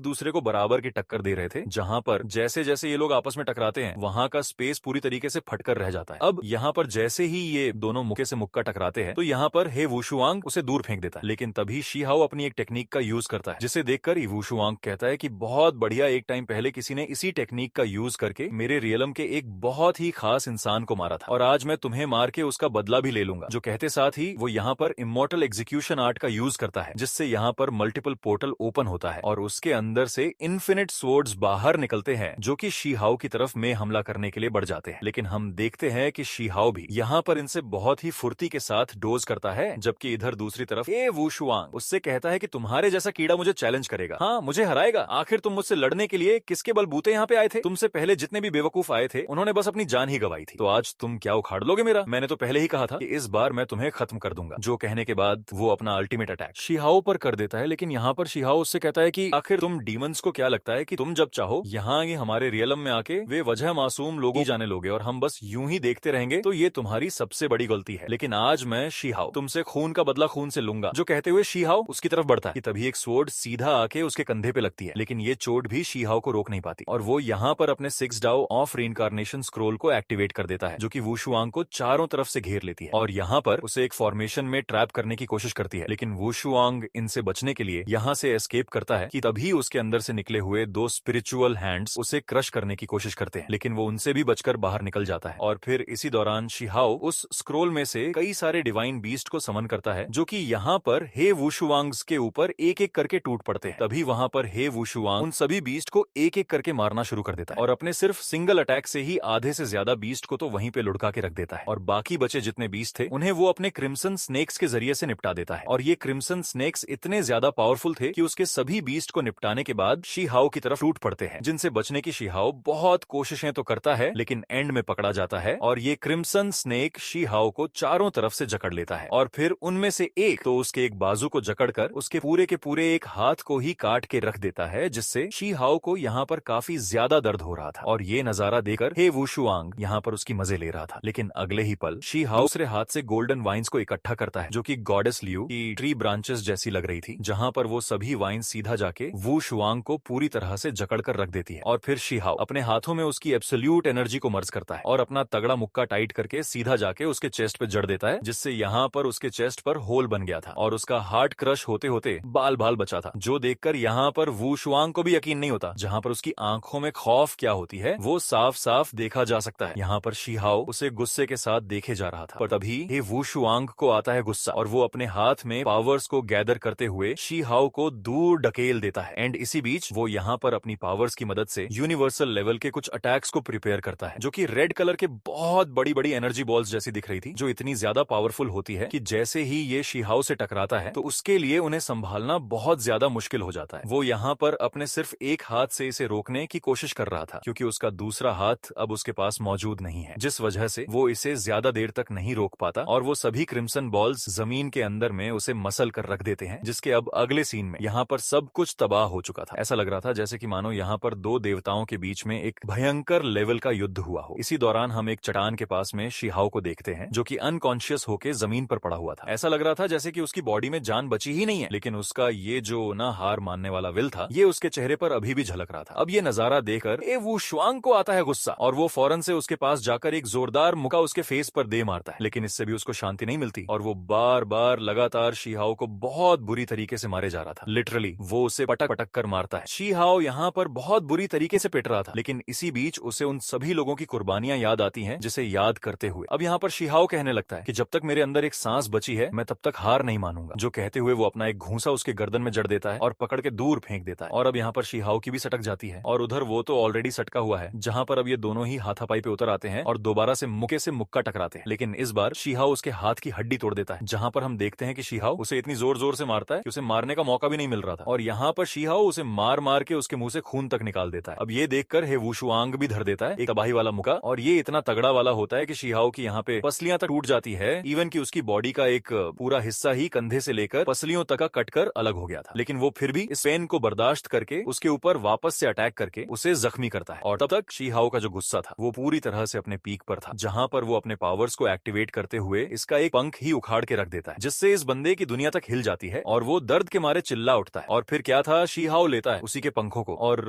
दूसरे को बराबर की टक्कर दे रहे थे। जहाँ पर जैसे जैसे ये लोग आपस में टकराते हैं वहाँ का स्पेस पूरी तरीके से फटकर रह जाता है। अब यहाँ पर जैसे ही ये दोनों मुक्के से मुक्का टकराते हैं तो यहाँ पर हे वुशुआंग उसे दूर फेंक देता है, लेकिन तभी शी हाओ अपनी एक टेक्निक का यूज करता है, जिसे देखकर वुशुआंग कहता है कि बहुत बढ़िया, एक टाइम पहले किसी ने इसी टेक्निक का यूज करके मेरे रियलम के एक बहुत ही खास इंसान को मारा था और आज मैं तुम्हें मार के उसका बदला भी ले लूंगा। जो कहते साथ ही वो यहाँ पर इमोर्टल एग्जीक्यूशन आर्ट का यूज करता है, जिससे यहाँ पर मल्टीपल पोर्टल ओपन होता है और उसके अंदर से इन्फिनिट स्वॉर्ड्स बाहर निकलते हैं, जो कि शी हाओ की तरफ में हमला करने के लिए बढ़ जाते हैं। लेकिन हम देखते हैं कि शी हाओ भी यहाँ पर इनसे बहुत ही फुर्ती के साथ डोज करता है, जबकि इधर दूसरी तरफ ए वुशुआंग उससे कहता है कि तुम्हारे जैसा कीड़ा मुझे चैलेंज करेगा, हाँ मुझे हराएगा। आखिर तुम मुझसे लड़ने के लिए किसके बलबूते यहाँ पे आए थे? तुमसे पहले जितने भी बेवकूफ आए थे उन्होंने बस अपनी जान ही गंवाई थी, तो आज तुम क्या उखाड़ लोगे मेरा? मैंने तो पहले ही कहा था कि इस बार मैं तुम्हें खत्म कर दूंगा। जो कहने के बाद वो अपना अल्टीमेट अटैक शी हाओ पर कर देता है। लेकिन यहाँ पर शी हाओ उससे कहता है कि आखिर तुम डीमंस को क्या लगता है कि तुम जब चाहो यहाँ ये हमारे रियलम में आके वे वजह मासूम लोगों जाने लोगे और हम बस यूं ही देखते रहेंगे, तो ये तुम्हारी सबसे बड़ी गलती है। लेकिन आज मैं शी हाओ तुमसे खून का बदला खून से लूंगा। जो कहते हुए शी हाओ उसकी तरफ बढ़ता है कि तभी एक स्वॉर्ड सीधा आके उसके कंधे पे लगती है, लेकिन ये चोट भी शी हाओ को रोक नहीं पाती और वो यहाँ पर अपने 6 डाओ ऑफ रीइंकार्नेशन स्क्रोल को एक्टिवेट कर देता है, जो कि वुशुआंग को चारों तरफ से घेर लेती है और यहाँ पर उसे एक फॉर्मेशन में ट्रैप करने की कोशिश करती है। लेकिन वुशुआंग इनसे बचने के लिए यहाँ से एस्केप करता है कि तभी उसके अंदर से निकले हुए 2 स्पिरिचुअल हैंड्स उसे क्रश करने की कोशिश करते हैं, लेकिन वो उनसे भी बचकर बाहर निकल जाता है। और फिर इसी दौरान शी हाओ उस स्क्रोल में से कई सारे डिवाइन बीस्ट को समन करता है, जो कि यहाँ पर हे वुशुआंग्स के ऊपर एक एक करके टूट पड़ते हैं। तभी वहां पर हे वुशुआंग उन सभी बीस्ट को एक एक करके मारना शुरू कर देता है और अपने सिर्फ सिंगल अटैक से ही आधे से ज्यादा बीस्ट को तो वहीं पे लुढ़का के रख देता है और बाकी बचे जितने बीस्ट थे उन्हें वो अपने क्रिम्सन स्नेक्स के जरिए से निपटा देता है। और ये क्रिम्सन स्नेक्स इतने ज्यादा पावरफुल थे कि उसके सभी बीस्ट को निपटाने के बाद शी हाओ की तरफ टूट पड़ते हैं, जिनसे बचने की शी हाओ बहुत कोशिशें तो करता है लेकिन एंड में पकड़ा जाता है और ये क्रिम्सन स्नेक शी हाओ को चारों तरफ से जकड़ लेता है और फिर उनमें से एक तो उसके एक बाजू को जकड़कर उसके पूरे के पूरे एक हाथ को ही काट के रख देता है, जिससे शी हाओ को यहाँ पर काफी ज्यादा दर्द हो रहा था और ये नजारा देखकर हे वुशुआंग यहाँ पर उसकी मजे ले रहा था। लेकिन अगले ही पल शी हाओ दूसरे हाथ से गोल्डन वाइन्स को इकट्ठा करता है, जो कि गॉडेस लियू की ट्री ब्रांचेस जैसी लग रही थी, जहाँ पर वो सभी वाइन सीधा जाके वुशुआंग को पूरी तरह से जकड़ कर रख देती है। और फिर शी हाओ अपने हाथों में उसकी एब्सोल्यूट एनर्जी को मर्ज करता है और अपना तगड़ा मुक्का टाइट करके सीधा जाके उसके चेस्ट पे जड़ देता है, जिससे यहाँ पर उसके चेस्ट पर होल बन गया था और उसका हार्ट क्रश होते होते बाल बाल बचा था, जो देखकर यहाँ पर वुशुआंग को भी यकीन नहीं होता। जहाँ पर उसकी आंखों में खौफ क्या होती है वो साफ साफ देखा जा सकता है। यहाँ पर शी हाओ उसे गुस्से के साथ देखे जा रहा था, पर तभी हे वुशुआंग को आता है गुस्सा और वो अपने हाथ में पावर्स को गैदर करते हुए शी हाओ को दूर ढकेल देता है। एंड इसी बीच वो यहाँ पर अपनी पावर्स की मदद से यूनिवर्सल लेवल के कुछ अटैक्स को प्रिपेयर करता है, जो कि रेड कलर के बहुत बड़ी बड़ी एनर्जी बॉल्स जैसी दिख रही थी, जो इतनी ज्यादा पावरफुल होती है कि जैसे ही ये शी हाओ से टकराता है तो उसके लिए उन्हें संभालना बहुत ज्यादा मुश्किल हो जाता है। वो यहाँ पर अपने सिर्फ एक हाथ से इसे रोकने की कोशिश कर रहा था, क्योंकि उसका दूसरा हाथ अब उसके पास मौजूद नहीं है, जिस वजह से वो इसे ज्यादा देर तक नहीं रोक पाता और वो सभी क्रिम्सन बॉल्स जमीन के अंदर में उसे मसल कर रख देते हैं, जिसके अब अगले सीन में यहाँ पर सब कुछ तबाह हो चुका था। ऐसा लग रहा था जैसे कि मानो यहाँ पर 2 देवताओं के बीच में एक भयंकर लेवल का युद्ध हुआ हो। इसी दौरान हम एक चट्टान के पास में शी हाओ को देखते हैं, जो कि अनकॉन्शियस होके जमीन पर पड़ा हुआ था। ऐसा लग रहा था जैसे कि उसकी बॉडी में जान बची ही नहीं है, लेकिन उसका ये जो ना हार मानने वाला विल था ये उसके चेहरे पर अभी भी झलक रहा था। अब ये नजारा देखकर ए वुशुआंग को आता है गुस्सा और वो फौरन से उसके पास जाकर एक जोरदार मुक्का उसके फेस पर दे मारता है, लेकिन इससे भी उसको शांति नहीं मिलती और वो बार बार लगातार शी हाओ को बहुत बुरी तरीके से मारे जा रहा था। लिटरली वो उसे पटक पटक कर मारता है। शी हाओ यहाँ पर बहुत बुरी तरीके से पिट रहा था, लेकिन इसी बीच उसे उन सभी लोगों की कुर्बानियां याद आती हैं, जिसे याद करते हुए अब यहाँ पर शी हाओ कहने लगता है कि जब तक मेरे अंदर एक सांस बची है मैं तब तक हार नहीं मानूंगा। जो कहते हुए वो अपना एक घूंसा उसके गर्दन में जड़ देता है और पकड़ के दूर फेंक देता है। और अब यहाँ पर शी हाओ की भी सटक जाती है और उधर वो तो ऑलरेडी सटका हुआ है, जहाँ पर अब ये दोनों ही हाथापाई पे उतर आते हैं और दोबारा से मुक्के से मुक्का टकराते हैं। लेकिन इस बार शी हाओ उसके हाथ की हड्डी तोड़ देता है, जहाँ पर हम देखते हैं कि शी हाओ उसे इतनी जोर जोर से मारता है कि उसे मारने का मौका भी नहीं मिल रहा था और यहाँ पर शी हाओ उसे मार मार के उसके मुंह से खून तक निकाल देता है। अब ये देखकर हे वुशुआंग भी धर देता है एक तबाही वाला मुक्का और ये इतना तगड़ा वाला होता है कि शी हाओ की यहाँ पे पसलियां तक टूट जाती है, इवन की उसकी बॉडी का एक पूरा हिस्सा ही कंधे से लेकर पसलियों तक का कटकर अलग हो गया था। लेकिन वो फिर भी इस पेन को बर्दाश्त करके उसके ऊपर वापस से अटैक करके उसे जख्मी करता है। और तब तक शी हाओ का जो गुस्सा था वो पूरी तरह से अपने पीक पर था, जहां पर वो अपने पावर्स को एक्टिवेट करते हुए इसका एक पंख ही उखाड़ के रख देता है, जिससे इस बंदे की दुनिया तक हिल जाती है और वो दर्द के मारे चिल्ला उठता है। और फिर क्या था, शी हाओ लेता है उसी के पंखों को और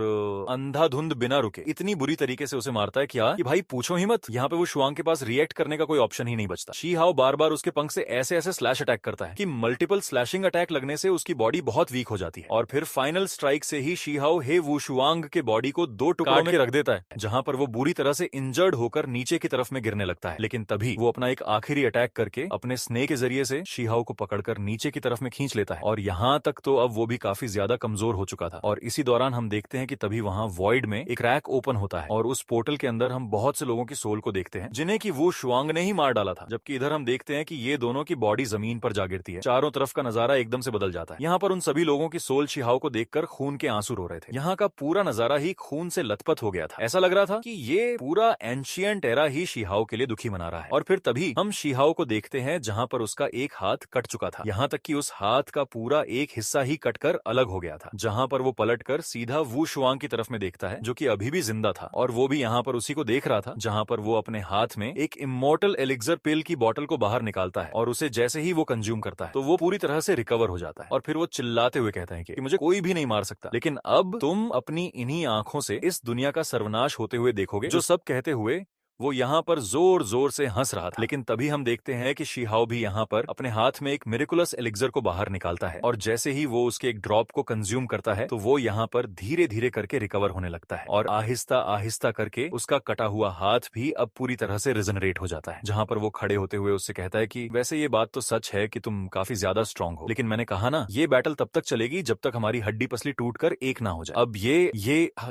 अंधाधुंध बिना रुके इतनी बुरी तरीके से उसे मारता है क्या कि भाई पूछो ही मत। यहाँ पे वो शुआंग के पास रिएक्ट करने का कोई ऑप्शन ही नहीं बचता। शी हाओ बार बार उसके पंख से ऐसे ऐसे स्लैश अटैक करता है कि मल्टीपल स्लैशिंग अटैक लगने से उसकी बॉडी बहुत वीक हो जाती है और फिर फाइनल स्ट्राइक से ही शी हाओ हे वुशुआंग के बॉडी को 2 टुकड़ों में रख देता है, जहां पर वो बुरी तरह से इंजर्ड होकर नीचे की तरफ में गिरने लगता है। लेकिन तभी वो अपना एक आखिरी अटैक करके अपने स्नेक के जरिए से शी हाओ को पकड़कर नीचे की तरफ में खींच लेता है। और यहाँ तक तो अब वो भी काफी ज्यादा कमजोर हो चुका था। और इसी दौरान हम देखते हैं कि तभी वहां वॉइड में एक क्रैक ओपन होता है और उस पोर्टल के अंदर हम बहुत से लोगों की सोल को देखते हैं जिन्हें कि वो शुआंग ने ही मार डाला था। जबकि इधर हम देखते हैं कि ये दोनों की बॉडी जमीन पर जा गिरती है। चारों तरफ का नजारा एकदम से बदल जाता है। यहाँ पर उन सभी लोगों की सोल शी हाओ को देखकर खून के आंसू रो रहे थे। यहाँ का पूरा नजारा ही खून से लथपथ हो गया था। ऐसा लग रहा था कि ये पूरा एंशिएंट एरा ही शी हाओ के लिए दुखी मना रहा है। और फिर तभी हम शी हाओ को देखते हैं जहां पर उसका एक हाथ कट चुका था। यहाँ तक कि उस हाथ का पूरा एक हिस्सा ही कटकर अलग हो गया था। जहां पर वो पलटकर सीधा वू शुआंग की तरफ में देखता है जो कि अभी भी जिंदा था और वो भी यहाँ पर उसी को देख रहा था। जहां पर वो अपने हाथ में एक इमोर्टल एलिक्सर पिल की बोतल को बाहर निकालता है और उसे जैसे ही वो कंज्यूम करता है तो वो पूरी तरह से रिकवर हो जाता है। और फिर वो चिल्लाते हुए कहता है कि मुझे कोई भी नहीं मार सकता, लेकिन अब तुम अपनी इन्हीं आंखों से इस दुनिया का सर्वनाश होते हुए देखोगे। जो सब कहते हुए वो यहाँ पर जोर जोर से हंस रहा था। लेकिन तभी हम देखते हैं कि शी हाओ भी यहाँ पर अपने हाथ में एक मिरेकुलस एलिक्सर को बाहर निकालता है और जैसे ही वो उसके एक ड्रॉप को कंज्यूम करता है तो वो यहाँ पर धीरे धीरे करके रिकवर होने लगता है और आहिस्ता आहिस्ता करके उसका कटा हुआ हाथ भी अब पूरी तरह से रिजनरेट हो जाता है। जहां पर वो खड़े होते हुए उससे कहता है कि वैसे ये बात तो सच है कि तुम काफी ज्यादा स्ट्रांग हो, लेकिन मैंने कहा ना ये बैटल तब तक चलेगी जब तक हमारी हड्डी पसली टूट कर एक ना हो जाए। अब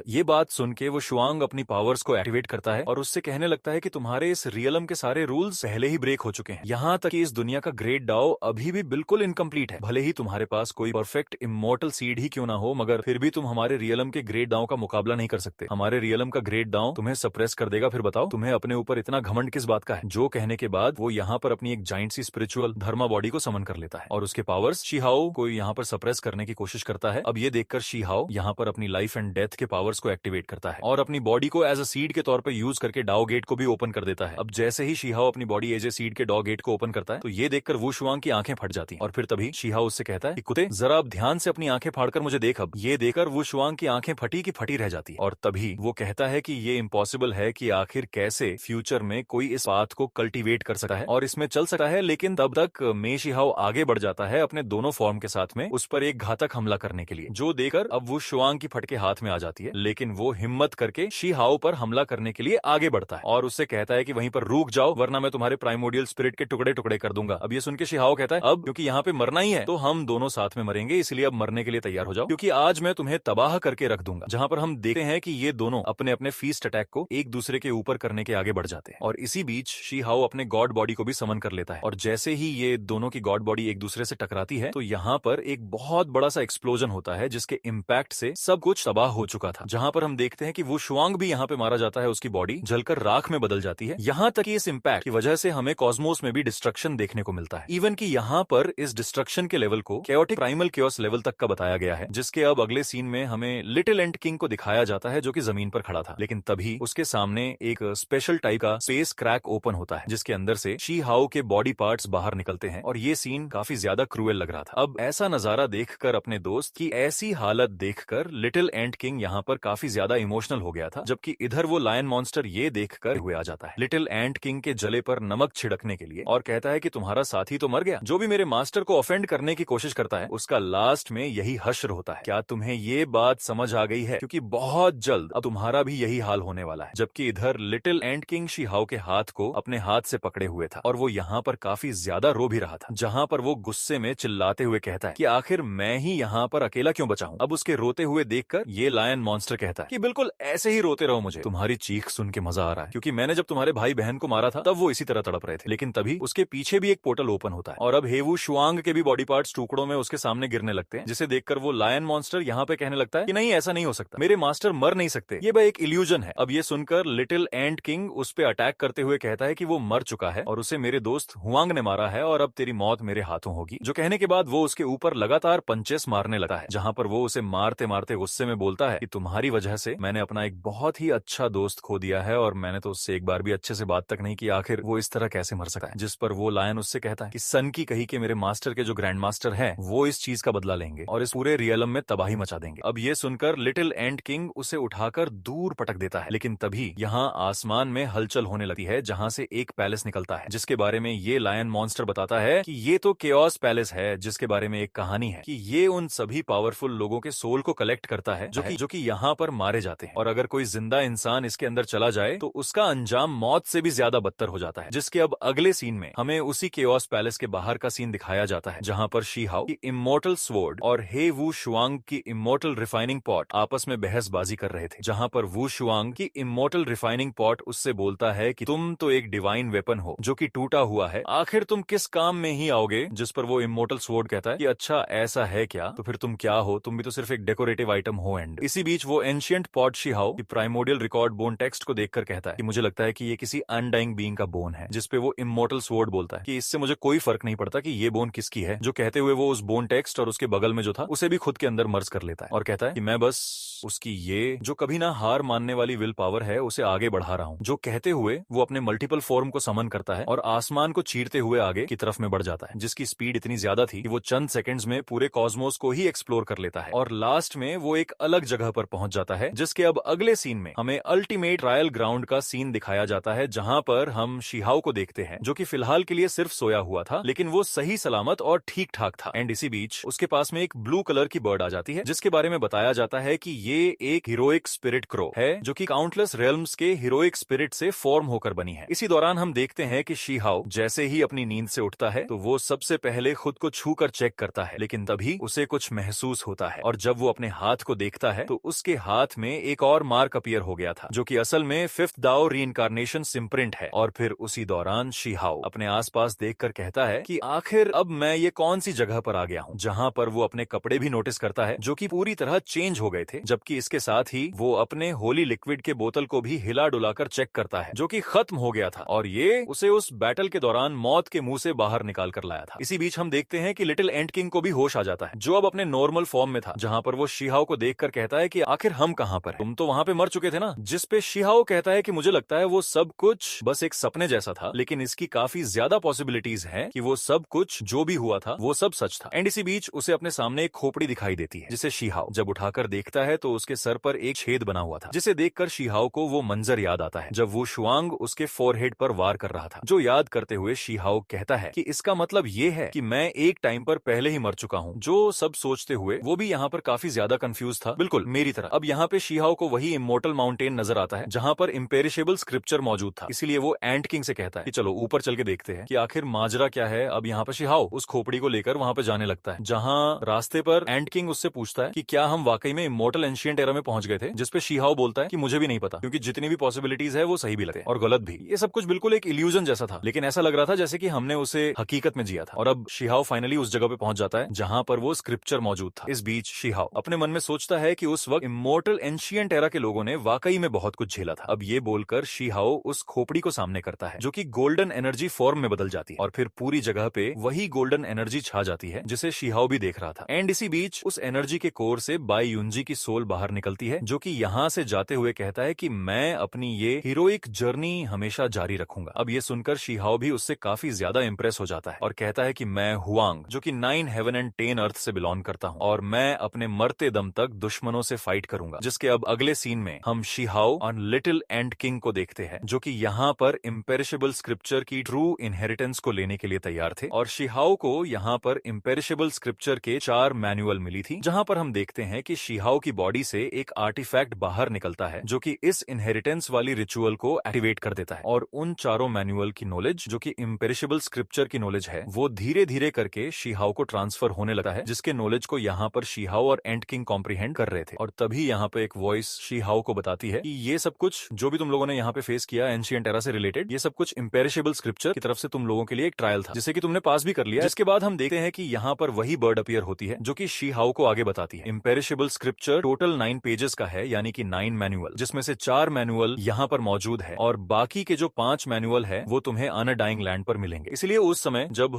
ये बात सुन के वो शुआंग अपनी पावर्स को एक्टिवेट करता है और उससे कहने लगता है कि तुम्हारे इस रियलम के सारे रूल्स पहले ही ब्रेक हो चुके हैं। यहाँ तक कि इस दुनिया का ग्रेट डाओ अभी भी बिल्कुल इनकम्प्लीट है। भले ही तुम्हारे पास कोई परफेक्ट इमोर्टल सीड ही क्यों ना हो, मगर फिर भी तुम हमारे रियलम के ग्रेट डाओ का मुकाबला नहीं कर सकते। हमारे रियलम का ग्रेट डाओ तुम्हें सप्रेस कर देगा। फिर बताओ तुम्हें अपने ऊपर इतना घमंड किस बात का है। जो कहने के बाद वो यहाँ पर अपनी एक जाइंट सी स्पिरिचुअल धर्मा बॉडी को समन कर लेता है और उसके पावर्स शी हाओ को यहाँ पर सप्रेस करने की कोशिश करता है। अब ये देखकर शी हाओ यहाँ पर अपनी लाइफ एंड डेथ के पावर्स को एक्टिवेट करता है और अपनी बॉडी को एज अ सीड के तौर पर यूज करके डाओ गेट को भी ओपन कर देता है। अब जैसे ही शी हाओ अपनी बॉडी एज ए सीड के डॉ गेट को ओपन करता है तो ये देखकर वू शुआंग की आंखें फट जाती हैं। और फिर तभी शी हाओ उससे कहता है कि कुत्ते जरा अब ध्यान से अपनी आंखें फाड़कर मुझे देख। अब ये देखकर वू शुआंग की आंखें फटी की फटी रह जाती है और तभी वो कहता है कि ये इम्पॉसिबल है कि आखिर कैसे फ्यूचर में कोई इस बात को कल्टीवेट कर सकता है और इसमें चल सकता है। लेकिन तब तक मे शी हाओ आगे बढ़ जाता है अपने दोनों फॉर्म के साथ में उस पर एक घातक हमला करने के लिए, जो देकर अब वो शुआंग की फटके हाथ में आ जाती है। लेकिन वो हिम्मत करके शी हाओ पर हमला करने के लिए आगे बढ़ता है और उससे कहता है कि वहीं पर रुक जाओ वरना मैं तुम्हारे प्राइमोडियल स्पिरिट के टुकड़े टुकड़े कर दूंगा। अब ये सुन के शी हाओ कहता है अब क्योंकि यहाँ पे मरना ही है तो हम दोनों साथ में मरेंगे, इसलिए अब मरने के लिए तैयार हो जाओ क्योंकि आज मैं तुम्हें तबाह करके रख दूंगा। जहां पर हम देखते हैं कि ये दोनों अपने अपने फीस्ट अटैक को एक दूसरे के ऊपर करने के आगे बढ़ जाते हैं और इसी बीच शी हाओ अपने गॉड बॉडी को भी समन कर लेता है और जैसे ही ये दोनों की गॉड बॉडी एक दूसरे से टकराती है तो यहाँ पर एक बहुत बड़ा सा एक्सप्लोजन होता है जिसके इम्पैक्ट से सब कुछ तबाह हो चुका था। जहां पर हम देखते हैं कि वो शुआंग भी यहाँ पे मारा जाता है, उसकी बॉडी जलकर राख में बदल जाती है। यहाँ तक कि इस इम्पैक्ट की वजह से हमें कॉस्मोस में भी डिस्ट्रक्शन देखने को मिलता है। इवन कि यहाँ पर इस डिस्ट्रक्शन के लेवल को कैओटिक प्राइमल केओस लेवल तक का बताया गया है, जिसके अब अगले सीन में हमें लिटिल एंट किंग को दिखाया जाता है जो कि जमीन पर खड़ा था। लेकिन तभी उसके सामने एक स्पेशल टाइप का स्पेस क्रैक ओपन होता है जिसके अंदर से शी हाओ के बॉडी पार्ट्स बाहर निकलते हैं और ये सीन काफी ज्यादा क्रूएल लग रहा था। अब ऐसा नजारा देखकर अपने दोस्त की ऐसी हालत देखकर लिटिल एंट किंग यहाँ पर काफी ज्यादा इमोशनल हो गया था, जबकि इधर वो लायन मॉन्स्टर ये देखकर हुए आ जाता है लिटिल एंट किंग के जले पर नमक छिड़कने के लिए और कहता है कि तुम्हारा साथी तो मर गया, जो भी मेरे मास्टर को ऑफेंड करने की कोशिश करता है उसका लास्ट में यही हश्र होता है। क्या तुम्हें ये बात समझ आ गई है? क्योंकि बहुत जल्द अब तुम्हारा भी यही हाल होने वाला है। जबकि इधर लिटिल एंट किंग शी हाओ के हाथ को अपने हाथ से पकड़े हुए था और वो यहाँ पर काफी ज्यादा रो भी रहा था, जहाँ पर वो गुस्से में चिल्लाते हुए कहता है कि आखिर मैं ही यहाँ पर अकेला क्यों बचा हूँ। अब उसके रोते हुए देखकर ये लायन मॉन्स्टर कहता है कि बिल्कुल ऐसे ही रोते रहो, मुझे तुम्हारी चीख सुन के मजा आ रहा है क्योंकि मैंने जब तुम्हारे भाई बहन को मारा था तब वो इसी तरह तड़प रहे थे। लेकिन तभी उसके पीछे भी एक पोर्टल ओपन होता है और अब हेवू शुआंग के भी बॉडी पार्ट्स टुकड़ों में उसके सामने गिरने लगते हैं, जिसे देखकर वो लायन मॉन्स्टर यहाँ पे कहने लगता है कि नहीं ऐसा नहीं हो सकता, मेरे मास्टर मर नहीं सकते, ये एक इल्यूजन है। अब ये सुनकर लिटिल एंट किंग उस पे अटैक करते हुए कहता है कि वो मर चुका है और उसे मेरे दोस्त हुआंग ने मारा है और अब तेरी मौत मेरे हाथों होगी। जो कहने के बाद वो उसके ऊपर लगातार पंचेस मारने लगा है, जहां पर वो उसे मारते मारते गुस्से में बोलता है कि तुम्हारी वजह से मैंने अपना एक बहुत ही अच्छा दोस्त खो दिया है और मैंने तो उससे एक बार भी अच्छे से बात तक नहीं की आखिर वो इस तरह कैसे मर सकता है। जिस पर वो लायन उससे कहता है कि सन की कही के मेरे मास्टर के जो ग्रैंड मास्टर है वो इस चीज का बदला लेंगे और इस पूरे रियलम में तबाही मचा देंगे। अब ये सुनकर लिटिल एंट किंग उसे उठाकर दूर पटक देता है, लेकिन तभी यहाँ आसमान में हलचल होने लगती है जहाँ से एक पैलेस निकलता है, जिसके बारे में ये लायन मॉन्स्टर बताता है कि ये तो केओस पैलेस है, जिसके बारे में एक कहानी है कि ये उन सभी पावरफुल लोगों के सोल को कलेक्ट करता है जो कि यहाँ पर मारे जाते हैं, और अगर कोई जिंदा इंसान इसके अंदर चला जाए तो उसका अंजाम मौत से भी ज्यादा बदतर हो जाता है। जिसके अब अगले सीन में हमें उसी केओस पैलेस के बाहर का सीन दिखाया जाता है जहाँ पर शी हाउ की इमोर्टल स्वॉर्ड और हे वू शुआंग की इमोर्टल रिफाइनिंग पॉट आपस में बहसबाजी कर रहे थे, जहाँ पर वू शुआंग की इमोर्टल रिफाइनिंग पॉट उससे बोलता है कि तुम तो एक डिवाइन वेपन हो जो कि टूटा हुआ है, आखिर तुम किस काम में ही आओगे। जिस पर वो इमोर्टल स्वॉर्ड कहता है कि अच्छा ऐसा है क्या, तो फिर तुम क्या हो, तुम भी तो सिर्फ एक डेकोरेटिव आइटम हो। एंड इसी बीच वो एंशिएंट पॉट शी हाउ की प्राइमोडियल रिकॉर्ड बोन टेक्स्ट को देखकर कहता है कि मुझे लगता है कि ये किसी अनडाइंग बीइंग का बोन है, जिस पे वो इमोर्टल स्वॉर्ड बोलता है कि इससे मुझे कोई फर्क नहीं पड़ता कि ये बोन किसकी है। जो कहते हुए वो उस बोन टेक्स्ट और उसके बगल में जो था उसे भी खुद के अंदर मर्ज कर लेता है और कहता है कि मैं बस उसकी ये जो कभी ना हार मानने वाली विल पावर है उसे आगे बढ़ा रहा हूँ। जो कहते हुए वो अपने मल्टीपल फॉर्म को समन करता है और आसमान को चीरते हुए आगे की तरफ में बढ़ जाता है, जिसकी स्पीड इतनी ज्यादा थी कि वो चंद सेकंड्स में पूरे कॉस्मोस को ही एक्सप्लोर कर लेता है और लास्ट में वो एक अलग जगह पर पहुंच जाता है। जिसके अब अगले सीन में हमें अल्टीमेट ट्रायल ग्राउंड का सीन दिखाया जाता है, जहां पर हम शिहाओ को देखते हैं जो कि फिलहाल के लिए सिर्फ सोया हुआ था, लेकिन वो सही सलामत और ठीक ठाक था। एंड इसी बीच उसके पास में एक ब्लू कलर की बर्ड आ जाती है, जिसके बारे में बताया जाता है कि ये एक हीरोइक स्पिरिट क्रो है जो कि काउंटलेस रेल्म्स के हीरोइक स्पिरिट से फॉर्म होकर बनी है। इसी दौरान हम देखते हैं कि शिहाओ जैसे ही अपनी नींद से उठता है तो वो सबसे पहले खुद को छू कर चेक करता है, लेकिन तभी उसे कुछ महसूस होता है और जब वो अपने हाथ को देखता है तो उसके हाथ में एक और मार्क अपीयर हो गया था, जो कि असल में फिफ्थ दाओ रीइंकार्नेशन सिम्प्रिंट है। और फिर उसी दौरान शिहाओ अपने आसपास देखकर कहता है कि आखिर अब मैं ये कौन सी जगह पर आ गया हूँ, जहाँ पर वो अपने कपड़े भी नोटिस करता है जो कि पूरी तरह चेंज हो गए थे, जबकि इसके साथ ही वो अपने होली लिक्विड के बोतल को भी हिला डुलाकर चेक करता है जो कि खत्म हो गया था और ये उसे उस बैटल के दौरान मौत के मुंह से बाहर निकाल कर लाया था। इसी बीच हम देखते हैं कि लिटिल एंट किंग को भी होश आ जाता है, जो अब अपने नॉर्मल फॉर्म में था, जहाँ पर वो शिहाओ को देखकर कहता है कि आखिर हम कहाँ पर हैं? तुम तो वहाँ पे मर चुके थे ना। जिस पे शिहाओ कहता है कि मुझे लगता है वो सब कुछ बस एक सपने जैसा था, लेकिन इसकी काफी ज्यादा पॉसिबिलिटीज हैं कि वो सब कुछ जो भी हुआ था वो सब सच था। एंड इसी बीच उसे अपने सामने एक खोपड़ी दिखाई देती है, जिसे शिहाओ जब उठाकर देखता है तो उसके सर पर एक छेद बना हुआ था, जिसे देखकर शिहाओ को वो मंजर याद आता है जब वो शुआंग उसके फोरहेड पर वार कर रहा था। जो याद करते हुए शिहाओ कहता है कि इसका मतलब ये है कि मैं एक टाइम पर पहले ही मर चुका हूँ। जो सब सोचते हुए वो भी यहाँ पर काफी ज्यादा कंफ्यूज था, बिल्कुल मेरी तरह। अब यहाँ पे शिहाओ को वही इमोर्टल माउंटेन नजर आता है जहाँ पर इम्पेरिशेबल स्क्रिप्चर मौजूद था, इसीलिए वो एंट किंग से कहता है कि चलो ऊपर चल के देखते हैं कि आखिर माजरा क्या है। अब यहाँ पर शिहाओ उस खोपड़ी को लेकर वहाँ पे जाने लगता है, जहाँ रास्ते पर एंट किंग उससे पूछता है कि क्या हम वाकई में इमोर्टल एंशिएंट एरा में पहुंच गए थे, जिसपे शिहाओ बोलता है कि मुझे भी नहीं पता, क्योंकि जितनी भी पॉसिबिलिटीज है वो सही भी लगते हैं और गलत भी। ये सब कुछ बिल्कुल एक इल्यूजन जैसा था, लेकिन ऐसा लग रहा था जैसे कि हमने उसे हकीकत में जिया था। और अब शिहाओ फाइनली उस जगह पे पहुंच जाता है जहां पर वो स्क्रिप्चर मौजूद था। इस बीच शिहाओ अपने मन में सोचता है कि उस वक्त इमोर्टल एंशिएंट एरा के लोगों ने वाकई में बहुत कुछ झेला था। अब ये बोलकर शिहाओ उस खोपड़ी को सामने करता है जो कि गोल्डन एनर्जी फॉर्म में बदल जाती है और फिर पूरी जगह पे वही गोल्डन एनर्जी छा जाती है जिसे शिहाओ भी देख रहा था। एंड इसी बीच उस एनर्जी के कोर से बाई युंजी की सोल बाहर निकलती है, जो कि यहाँ से जाते हुए कहता है कि मैं अपनी ये हीरोइक जर्नी हमेशा जारी रखूंगा। अब ये सुनकर शिहाओ भी उससे काफी ज्यादा इंप्रेस हो जाता है और कहता है कि मैं हुआंग, जो कि 9 हेवन एंड 10 अर्थ से बिलोंग करता हूँ, और मैं अपने मरते दम तक दुश्मनों से फाइट करूंगा। जिसके अब अगले सीन में हम शिहाओ और लिटिल एंट किंग को देखते हैं, जो कि यहाँ पर इम्पेरिशेबल स्क्रिप्चर की ट्रू इनहेरिटेंस को लेने के लिए तैयार थे। और शिहाओ को यहाँ पर इम्पेरिशेबल स्क्रिप्चर के 4 मैनुअल मिली थी, जहाँ पर हम देखते हैं कि शिहाओ की बॉडी से एक आर्टिफैक्ट बाहर निकलता है जो कि इस इनहेरिटेंस वाली रिचुअल को एक्टिवेट कर देता है। और उन चारों मैनुअल की नॉलेज, जो कि इम्पेरिशेबल स्क्रिप्चर की नॉलेज है, वो धीरे धीरे करके शिहाओ को ट्रांसफर होने लगा है, जिसके नॉलेज को यहाँ पर शिहाओ और एंट किंग कॉम्प्रीहेंड कर रहे थे। और तभी यहाँ पे एक वॉइस शिहाओ को बताती है कि ये सब कुछ जो भी तुम लोगों ने यहाँ पे फेस किया एंशिएंट एरा से रिलेटेड, ये सब कुछ इम्पेरिशेबल स्क्रिप्चर की तरफ से तुम लोगों के लिए एक ट्रायल था, जिसे कि तुमने पास भी कर लिया। इसके बाद हम देखते हैं कि यहाँ पर वही बर्ड अपीयर होती है जो कि शिहाओ को आगे बताती है। इम्पेरिशेबल स्क्रिप्चर टोटल 9 पेजेस का है, यानी कि 9 मैनुअल, जिसमें से 4 मैनुअल यहाँ पर मौजूद है और बाकी के जो 5 मैनुअल है वो तुम्हें अनडाइंग लैंड पर मिलेंगे। इसलिए उस समय जब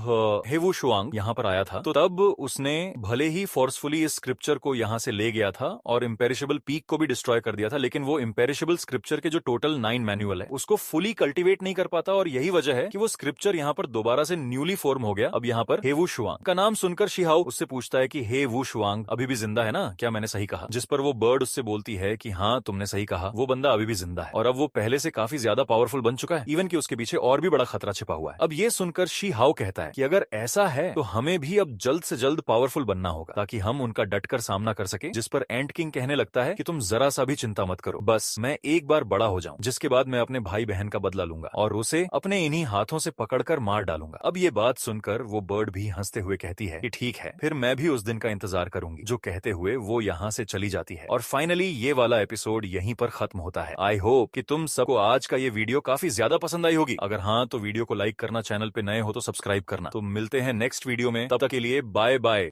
हेवू शुआंग यहाँ पर आया था तो तब उसने भले ही फोर्सफुली इस स्क्रिप्चर को यहाँ से ले गया था और इम्पेरिशेबल पीक को भी डिस्ट्रॉय कर दिया था, लेकिन वो इम्पेरिशेबल स्क्रिप्चर के जो टोटल 9 मैनुअल है उसको फुली कल्टीवेट नहीं कर पाता, और यही वजह है कि वो स्क्रिप्चर यहाँ पर दोबारा से न्यूली फॉर्म हो गया। अब यहाँ पर हे वू शुआंग का नाम सुनकर शिहाओ उससे पूछता है कि हे वू शुआंग अभी भी जिंदा है ना, क्या मैंने सही कहा? जिस पर वो बर्ड उससे बोलती है कि हाँ तुमने सही कहा, वो बंदा अभी भी जिंदा है और अब वो पहले से काफी ज्यादा पावरफुल बन चुका है, इवन कि उसके पीछे और भी बड़ा खतरा छिपा हुआ है। अब ये सुनकर शी हाओ कहता है कि अगर ऐसा है तो हमें भी अब जल्द से जल्द पावरफुल बनना होगा ताकि हम उनका डटकर सामना कर सके। जिस पर एंट किंग कहने लगता है कि तुम जरा सा भी चिंता मत करो, बस मैं एक बार बड़ा हो जाऊं जिसके बाद मैं अपने भाई बहन का बदला लूंगा और उसे अपने इन्हीं हाथों से पकड़कर मार डालूंगा। अब ये बात सुनकर वो बर्ड भी हंसते हुए कहती है कि ठीक है, फिर मैं भी उस दिन का इंतजार करूंगी। जो कहते हुए वो यहाँ से चली जाती है और फाइनली ये वाला एपिसोड यहीं पर खत्म होता है। आई होप कि तुम सबको आज का ये वीडियो काफी ज्यादा पसंद आई होगी। अगर हाँ तो वीडियो को लाइक करना, चैनल पे नए हो तो सब्सक्राइब करना। तो मिलते हैं नेक्स्ट वीडियो में, तब तक के लिए बाय बाय।